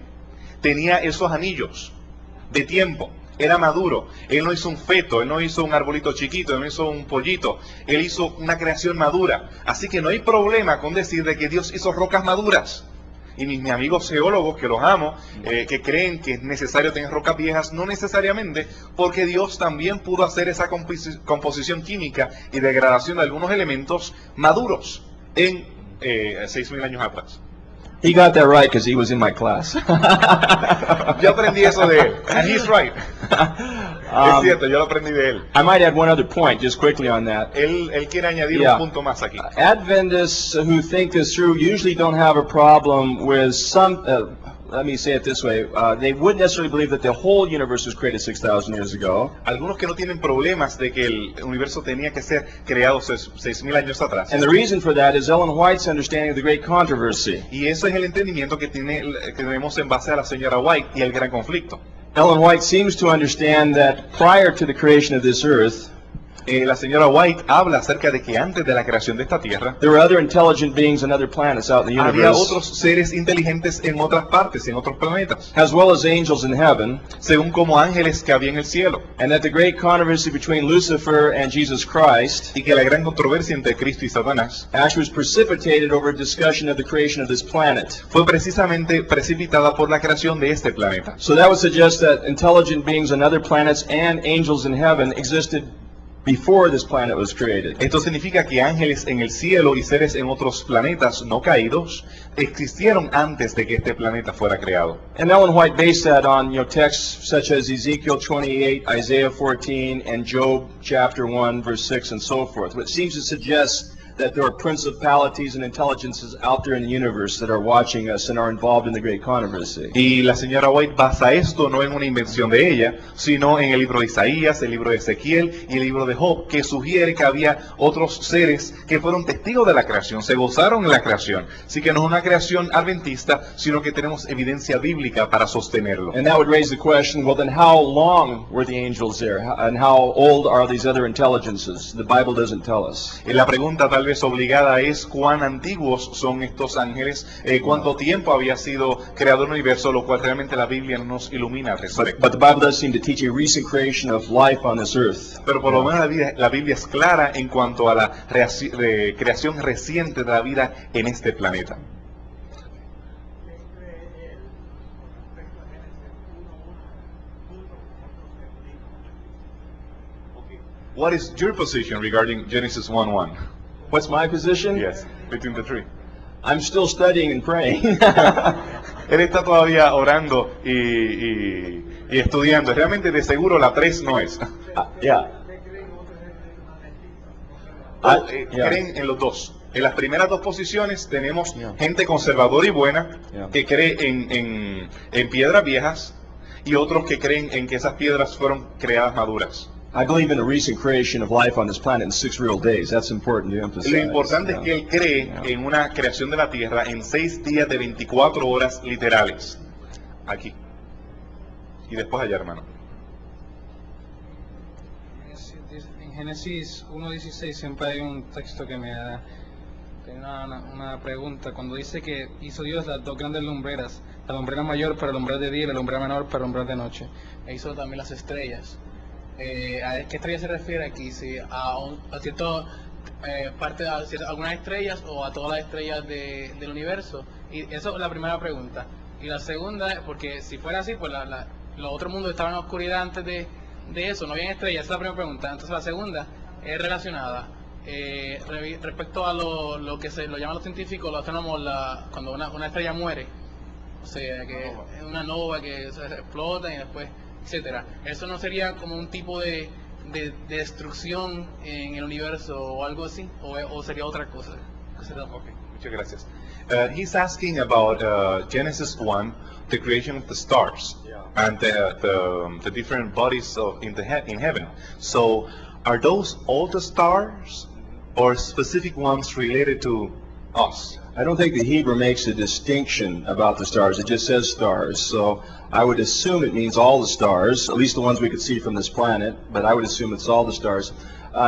tenía esos anillos de tiempo. Era maduro. Él no hizo un feto, él no hizo un arbolito chiquito, él no hizo un pollito. Él hizo una creación madura. Así que no hay problema con decir de que Dios hizo rocas maduras. Y mis amigos geólogos, que los amo, que creen que es necesario tener rocas viejas, no necesariamente, porque Dios también pudo hacer esa composición química y degradación de algunos elementos maduros en 6.000 años atrás. He got that right because he was in my class. Yo aprendí eso de él. And he's right. Es cierto, yo lo aprendí de él. I might add one other point just quickly on that. Él quiere añadir Yeah. un punto más aquí. Adventists who think this through usually don't have a problem with some, let me say it this way, they wouldn't necessarily believe that the whole universe was created 6,000 years ago. Algunos que no tienen problemas de que el universo tenía que ser creado 6.000 años atrás. And the reason for that is Ellen White's understanding of the great controversy. Y eso es el entendimiento que tenemos en base a la señora White y el gran conflicto. Ellen White seems to understand that prior to the creation of this earth, La señora White habla acerca de que antes de la creación de esta tierra, there were other intelligent beings on other planets out in the había universe, otros seres inteligentes en otras partes, en otros planetas, as well as angels in heaven, según como ángeles que había en el cielo. and that the great controversy between Lucifer and Jesus Christ Y que la gran controversia entre Cristo y Satanás actually was precipitated over a discussion of the creation of this planet. fue precisamente precipitada por la creación de este planeta. So that would suggest that intelligent beings on other planets and angels in heaven existed before this planet was created. Esto significa que ángeles en el cielo y seres en otros planetas no caídos existieron antes de que este planeta fuera creado. And Ellen White based that on texts such as Ezekiel 28, Isaiah 14, and Job chapter 1, verse 6, and so forth, which seems to suggest that there are principalities and intelligences out there in the universe that are watching us and are involved in the great controversy. Y la señora White basa esto no en una invención de ella, sino en el libro de Isaías, el libro de Ezequiel y el libro de Job, que sugiere que había otros seres que fueron testigos de la creación, se gozaron en la creación. Así que no es una creación adventista, sino que tenemos evidencia bíblica para sostenerlo. And that would raise the question, well then how long were the angels there? And how old are these other intelligences? The Bible doesn't tell us. La pregunta tal vez obligada es cuán antiguos son estos ángeles, cuánto tiempo había sido creado el universo, lo cual realmente la Biblia no nos ilumina al respecto. But the Bible does seem to teach a recent creation of life on this earth. Pero por lo menos la Biblia es clara en cuanto a la creación reciente de la vida en este planeta. What is your position regarding Genesis 1:1? What's my position? Yes, between the three. I'm still studying and praying. Él está todavía orando y estudiando. Realmente de seguro la 3 no es. Yeah. Creen en los dos. En las primeras dos posiciones tenemos gente conservadora y buena que cree en piedras viejas y otros que creen en que esas piedras fueron creadas maduras. I believe in the recent creation of life on this planet in 6 real days. That's important to emphasize. Lo importante es que él cree en una creación de la Tierra en 6 días de 24 horas literales. Aquí. Y después allá, hermano. En Génesis 1:16 siempre hay un texto que me da una pregunta. Cuando dice que hizo Dios las dos grandes lumbreras, la lumbrera mayor para el umbral de día y la lumbrera menor para el umbral de noche. E hizo también las estrellas. ¿A qué estrella se refiere aquí? Si a cierta parte, a algunas estrellas o a todas las estrellas del universo. Y eso es la primera pregunta. Y la segunda, porque si fuera así, pues los otros mundos estaban en oscuridad antes de eso, no habían estrellas. Esa es la primera pregunta. Entonces la segunda es relacionada respecto a lo que lo llaman los científicos, los astrónomos, cuando una estrella muere. O sea, que es una nova que se explota y después, etcétera. ¿Eso no sería como un tipo de destrucción en el universo o algo así? ¿O sería otra cosa? Okay, muchas gracias. He's asking about Genesis 1, the creation of the stars and the different bodies in heaven. So, are those all the stars or specific ones related to us? I don't think the Hebrew makes a distinction about the stars. It just says stars. So I would assume it means all the stars, at least the ones we could see from this planet, but I would assume it's all the stars.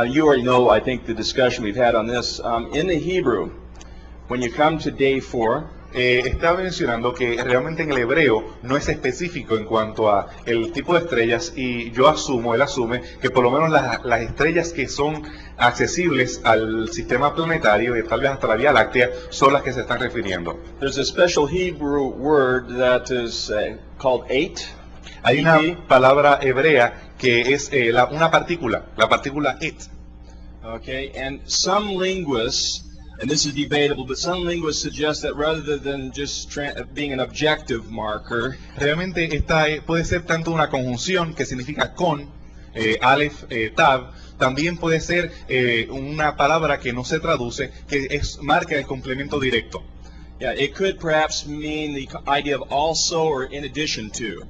You already know, I think, the discussion we've had on this. In the Hebrew, when you come to day 4, estaba mencionando que realmente en el hebreo no es específico en cuanto a el tipo de estrellas y él asume que por lo menos las estrellas que son accesibles al sistema planetario y tal vez hasta la Vía Láctea son las que se están refiriendo. There's a special Hebrew word that is called eight. Hay una palabra hebrea que es una partícula, la partícula et. Okay, and some linguists, and this is debatable, but some linguists suggest that rather than just being an objective marker, realmente esta puede ser tanto una conjunción que significa con, Aleph, Tav, también puede ser una palabra que no se traduce, que marca el complemento directo. Yeah, it could perhaps mean the idea of also or in addition to.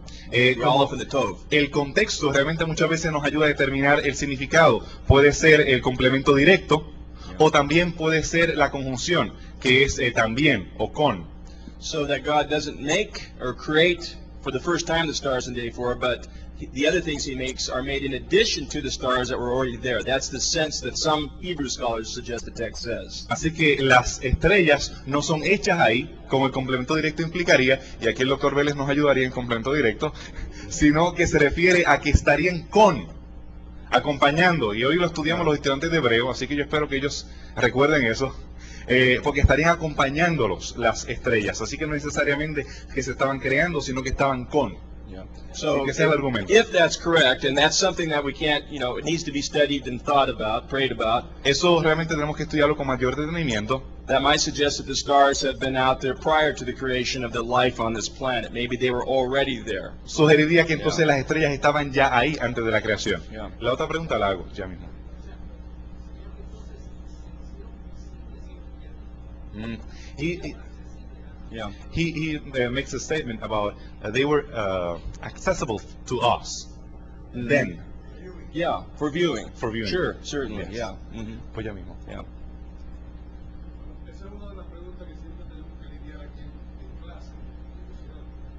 Aleph and the Tov. El contexto realmente muchas veces nos ayuda a determinar el significado. Puede ser el complemento directo, o también puede ser la conjunción, que es también o con. So that God doesn't make or create for the first time the stars in day 4, but the other things he makes are made in addition to the stars that were already there. That's the sense that some Hebrew scholars suggest the text says. Así que las estrellas no son hechas ahí, como el complemento directo implicaría, y aquí el Dr. Vélez nos ayudaría en complemento directo, sino que se refiere a que estarían con, acompañando, y hoy lo estudiamos los estudiantes de hebreo, así que yo espero que ellos recuerden eso, porque estarían acompañándolos las estrellas, así que no necesariamente que se estaban creando, sino que estaban con. So if that's correct, and that's something that we can't, it needs to be studied and thought about, prayed about. Eso realmente tenemos que estudiarlo con mayor detenimiento. That might suggest that the stars have been out there prior to the creation of the life on this planet. Maybe they were already there. Sugeriría que entonces las estrellas estaban ya ahí antes de la creación. La otra pregunta la hago ya mismo. He makes a statement about they were accessible to us then. Yeah, for viewing. For viewing. Sure, certainly. Yes. Yeah. Pues ya mismo. Yeah.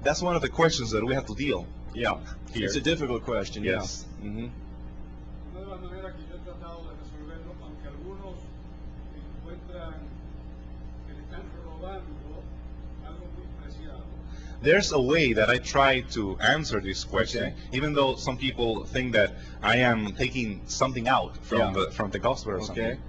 That's one of the questions that we have to deal. Yeah. Here. It's a difficult question. Yes. Yeah. Mm-hmm. There's a way that I try to answer this question, even though some people think that I am taking something out from the gospel or something.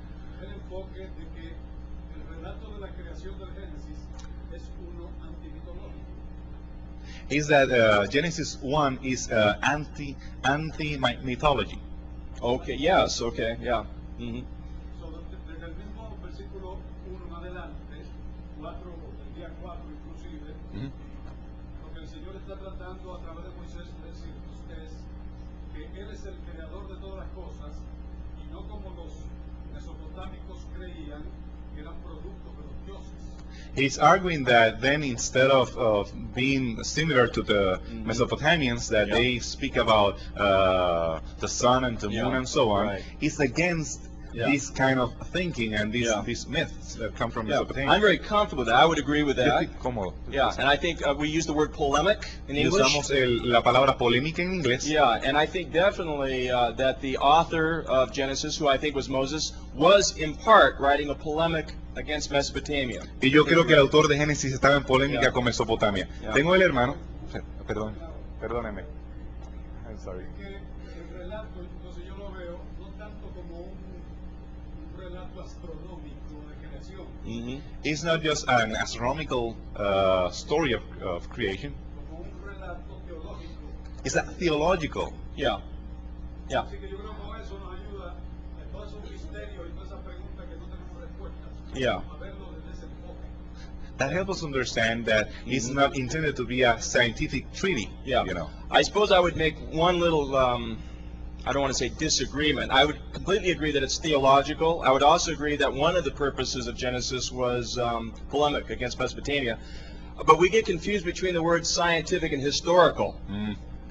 Is that Genesis 1 is anti-mythology. Okay, yes, okay, yeah. Mm-hmm. Tratando a través de Moisés decir ustedes que él es el creador de todas las cosas y no como los mesopotámicos creían que eran productos de los dioses. He's arguing that then instead of being similar to the Mesopotamians, that Yeah. they speak about the sun and the moon Yeah, and so on, right. it's against Yeah. this kind of thinking and Yeah. these myths that come from Yeah, Mesopotamia. I'm very comfortable with that. I would agree with Yo that. estoy cómodo. Yeah, and I think we use the word polemic in Y English. usamos la palabra polémica en inglés. Yeah, and I think definitely that the author of Genesis, who I think was Moses, was in part writing a polemic against Mesopotamia. Y yo creo que el autor de Génesis estaba en polémica Yeah. con Mesopotamia. Yeah. Tengo el hermano. Perdóneme. I'm sorry. Que el relato, entonces yo lo veo no tanto como un relato astronómico de creación, Mm-hmm. It's not just an astronomical story of creation. como un relato teológico. It's a theological. Yeah. Yeah. Así que yo creo que con eso nos ayuda a todos esos misterios y todas esas preguntas que no tenemos respuestas, Yeah. a verlo desde ese enfoque. That helps us understand that it's not intended to be a scientific treaty. Yeah. You know. I suppose I would make one little, I don't want to say disagreement. I would completely agree that it's theological. I would also agree that one of the purposes of Genesis was polemic against Mesopotamia. But we get confused between the words scientific and historical.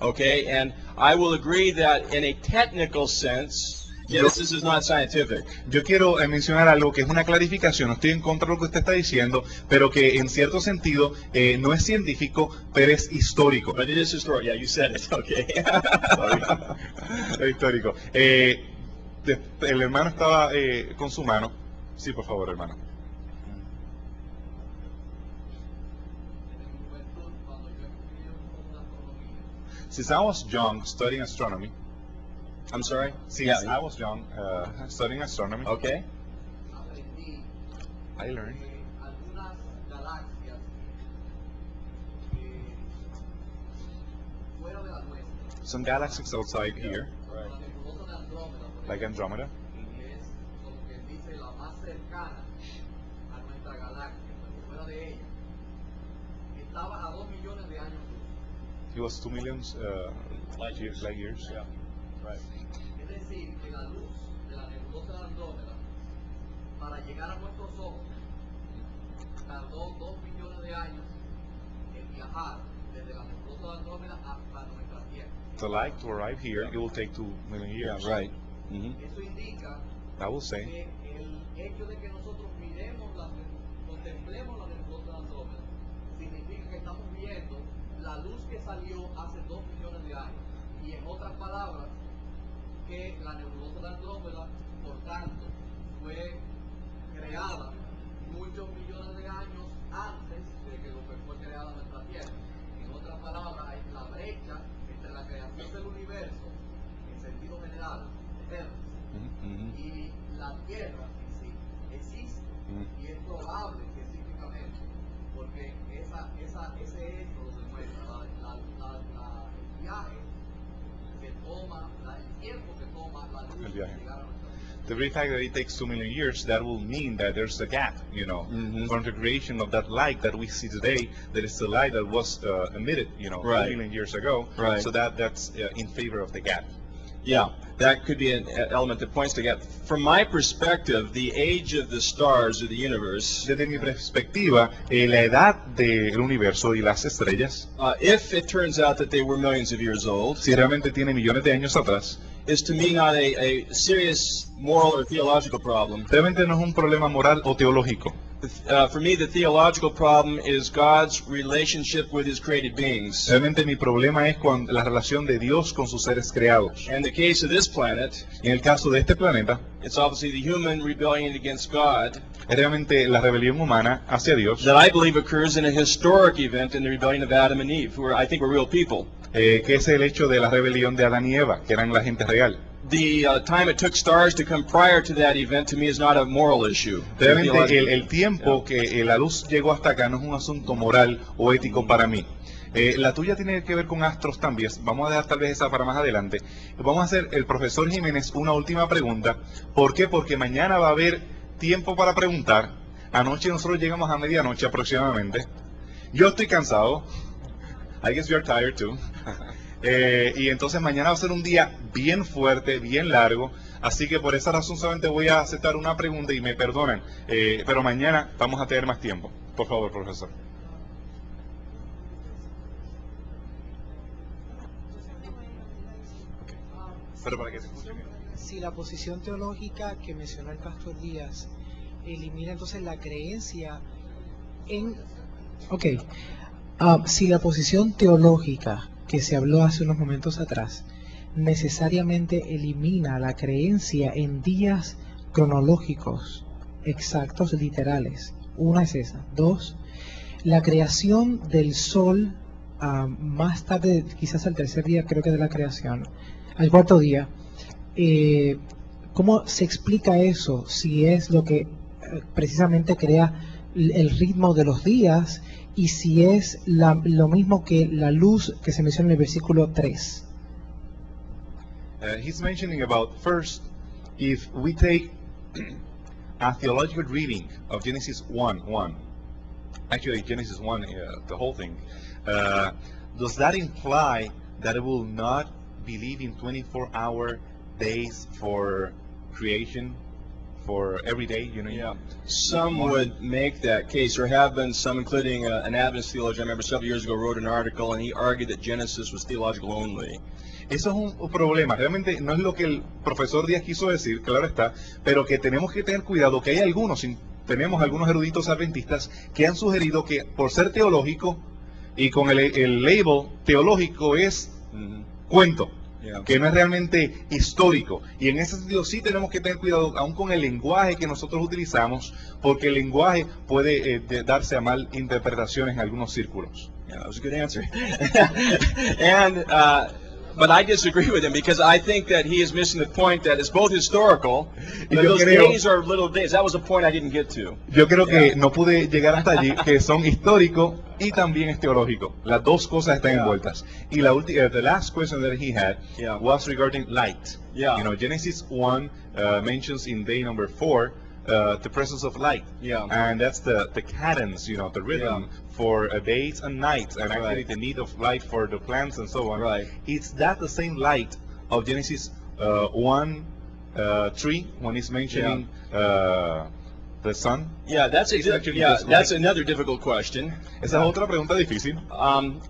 Okay, and I will agree that in a technical sense, Genesis is not scientific. Yo quiero mencionar algo que es una clarificación. No estoy en contra de lo que usted está diciendo, pero que en cierto sentido no es científico, pero es histórico. But it is historical. Yeah, you said it. Okay. Es histórico. El hermano estaba con su mano. Sí, por favor, hermano. Since I was young studying astronomy, I'm sorry? since I was young studying astronomy, Okay. I learned algunas galaxias fuera de la nuestra, some galaxies outside here, la nebulosa de Andrómeda, por like Andromeda, ejemplo, que es como que dice la más cercana a nuestra galaxia, pero fuera de ella, estaba a 2 millones de años luz. it was 2 million light years. Yeah. Right. Es decir, que la luz de la nebulosa de Andrómeda, para llegar a nuestros ojos, tardó 2 millones de años en viajar desde la nebulosa de Andrómeda hasta nuestra Tierra. The light to arrive here, it will take 2 million years. Yeah, right. Mm-hmm. Eso indica I will say que el hecho de que nosotros contemplemos la nebulosa de Andrómeda significa que estamos viendo la luz que salió hace 2 millones de años. Y en otras palabras, que la nebulosa de Andrómeda, por tanto, fue creada muchos millones de años antes de que fue creada nuestra Tierra. En otras palabras, hay la brecha entre la creación del universo, en sentido general, eterno, y la Tierra en sí existe, y es probable científicamente, porque ese hecho lo demuestra, el viaje que toma, el tiempo que toma la luz El viaje. de llegar a nuestra Tierra. the very fact that it takes 2 million years, that will mean that there's a gap, you know, Mhm. from the creation of that light that we see today. That is the light that was emitted, you know, Right. 2 million years ago. Right. So that's in favor of the gap. Yeah, that could be an element that points to gap. From my perspective, the age of the stars of the universe, Desde mi perspectiva, la edad del universo y las estrellas, if it turns out that they were millions of years old, si realmente tiene millones de años atrás, is to me not a serious moral or theological problem. realmente no es un problema moral o teológico. For me, the theological problem is God's relationship with His created beings. Realmente mi problema es con la relación de Dios con sus seres creados. In the case of this planet, En el caso de este planeta, it's obviously the human rebellion against God es realmente la rebelión humana hacia Dios, that I believe occurs in a historic event in the rebellion of Adam and Eve, who I think were real people. que es el hecho de la rebelión de Adán y Eva, que eran la gente real. The time it took stars to come prior to that event to me is not a moral issue. Realmente el tiempo que la luz llegó hasta acá no es un asunto moral o ético para mí. La tuya tiene que ver con astros también. Vamos a dejar tal vez esa para más adelante. Vamos a hacer el profesor Jiménez una última pregunta. ¿Por qué? Porque mañana va a haber tiempo para preguntar. Anoche nosotros llegamos a medianoche aproximadamente. Yo estoy cansado. I guess you're tired too. Y entonces mañana va a ser un día bien fuerte, bien largo. Así que por esa razón solamente voy a aceptar una pregunta y me perdonan, pero mañana vamos a tener más tiempo. Por favor, profesor. Pero para que se escuche bien. Si la posición teológica que mencionó el pastor Díaz elimina entonces la creencia en... Ok, si la posición teológica que se habló hace unos momentos atrás necesariamente elimina la creencia en días cronológicos exactos, literales. Una es esa. Dos, la creación del sol más tarde, quizás al tercer día creo que de la creación, al cuarto día, ¿cómo se explica eso? Si es lo que precisamente crea el ritmo de los días y si es lo mismo que la luz que se menciona en el versículo 3. He's mentioning about first, if we take a theological reading of Genesis 1:1, actually Genesis 1, the whole thing, does that imply that it will not believe in 24-hour days for creation, for every day, you know? Yeah, some would make that case. There have been some, including an Adventist theologian I remember several years ago wrote an article and he argued that Genesis was theological only. Eso es un problema, realmente no es lo que el profesor Díaz quiso decir, claro está, pero que tenemos que tener cuidado que hay algunos, tenemos algunos eruditos adventistas que han sugerido que por ser teológico y con el label teológico es cuento, que no es realmente histórico. Y en ese sentido sí tenemos que tener cuidado aún con el lenguaje que nosotros utilizamos, porque el lenguaje puede darse a mal interpretaciones en algunos círculos. Yeah, that was a good answer. And but I disagree with him because I think that he is missing the point that it's both historical, but those days are little days. That was a point I didn't get to. Yo creo que no pude llegar hasta allí, que son históricos y también es teológico. Las dos cosas están envueltas. Y la última, the last question that he had was regarding light. Yeah. You know, Genesis 1 mentions in day number 4 the presence of light. Yeah. And that's the cadence, you know, the rhythm for days and nights, and actually the need of light for the plants and so on. Right. It's that the same light of Genesis 1:3 when it's mentioning the sun? Yeah, that's that's another difficult question. Esa es otra pregunta difícil.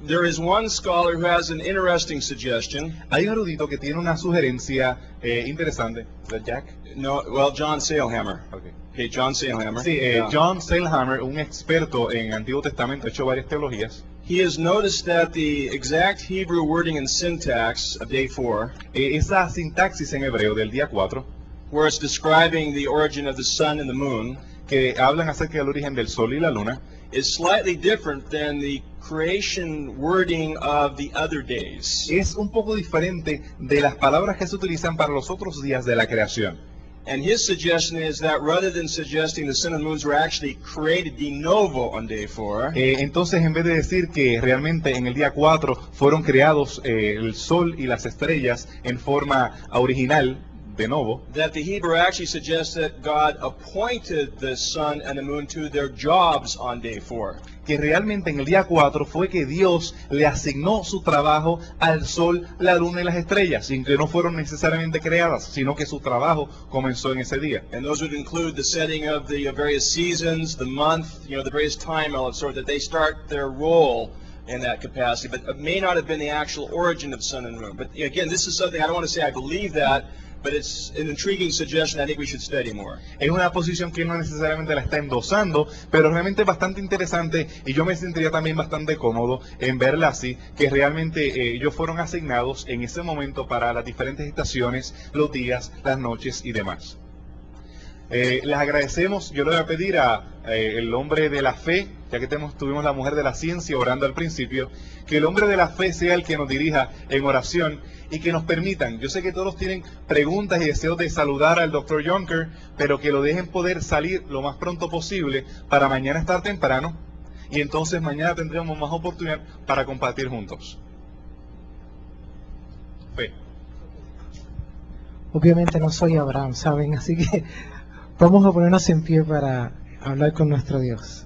There is one scholar who has an interesting suggestion. Hay un erudito que tiene una sugerencia interesante. ¿Es that Jack? No, well, John Sailhammer. Okay. Okay, John Sailhammer. Sí, John Sailhammer, un experto en Antiguo Testamento, ha hecho varias teologías. He has noticed that the exact Hebrew wording and syntax of day 4, esa sintaxis en hebreo del día 4, where it's describing the origin of the sun and the moon, que hablan acerca del origen del sol y la luna, is slightly different than the creation wording of the other days. Es un poco diferente de las palabras que se utilizan para los otros días de la creación. And his suggestion is that rather than suggesting the sun and moons were actually created de novo on day 4, entonces en vez de decir que realmente en el día 4 fueron creados el sol y las estrellas en forma original, de nuevo, that the Hebrew actually suggests that God appointed the sun and the moon to their jobs on day 4. Que realmente en el día 4 fue que Dios le asignó su trabajo al sol, la luna y las estrellas, sin que no fueron necesariamente creadas, sino que su trabajo comenzó en ese día. And those would include the setting of the various seasons, the month, you know, the various time elements, so that they start their role in that capacity, but it may not have been the actual origin of sun and moon. But again, this is something I don't want to say I believe that, but it's an intriguing suggestion I think we should study more. Es una posición que no necesariamente la está endosando, pero realmente es bastante interesante y yo me sentiría también bastante cómodo en verla así, que realmente ellos fueron asignados en ese momento para las diferentes estaciones, los días, las noches y demás. Les agradecemos, yo le voy a pedir a el hombre de la fe, ya que tuvimos la mujer de la ciencia orando al principio, que el hombre de la fe sea el que nos dirija en oración y que nos permitan, yo sé que todos tienen preguntas y deseos de saludar al Dr. Junker, pero que lo dejen poder salir lo más pronto posible para mañana estar temprano y entonces mañana tendremos más oportunidad para compartir juntos. Fe. Obviamente no soy Abraham, ¿saben? Así que vamos a ponernos en pie para hablar con nuestro Dios.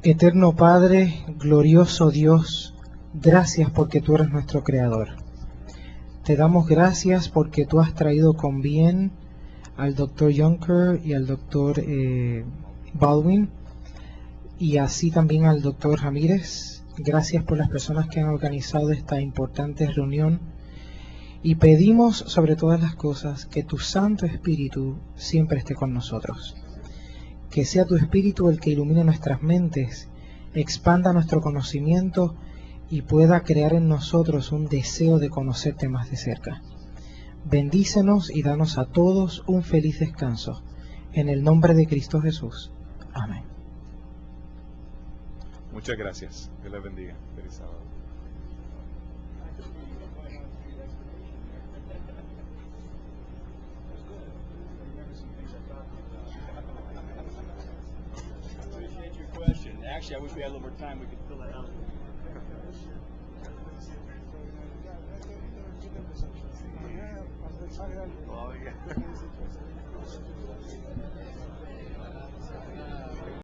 Eterno Padre, glorioso Dios, Gracias porque tú eres nuestro Creador. Te damos gracias porque tú has traído con bien al Dr. Junker y al Dr. Baldwin, y así también al Dr. Ramírez. Gracias por las personas que han organizado esta importante reunión, y pedimos sobre todas las cosas que tu Santo Espíritu siempre esté con nosotros. Que sea tu Espíritu el que ilumine nuestras mentes, expanda nuestro conocimiento y pueda crear en nosotros un deseo de conocerte más de cerca. Bendícenos y danos a todos un feliz descanso. En el nombre de Cristo Jesús. Amén. Muchas gracias. Dios les bendiga. Feliz sábado. Actually, I wish we had a little more time. We could fill that out. Oh, yeah.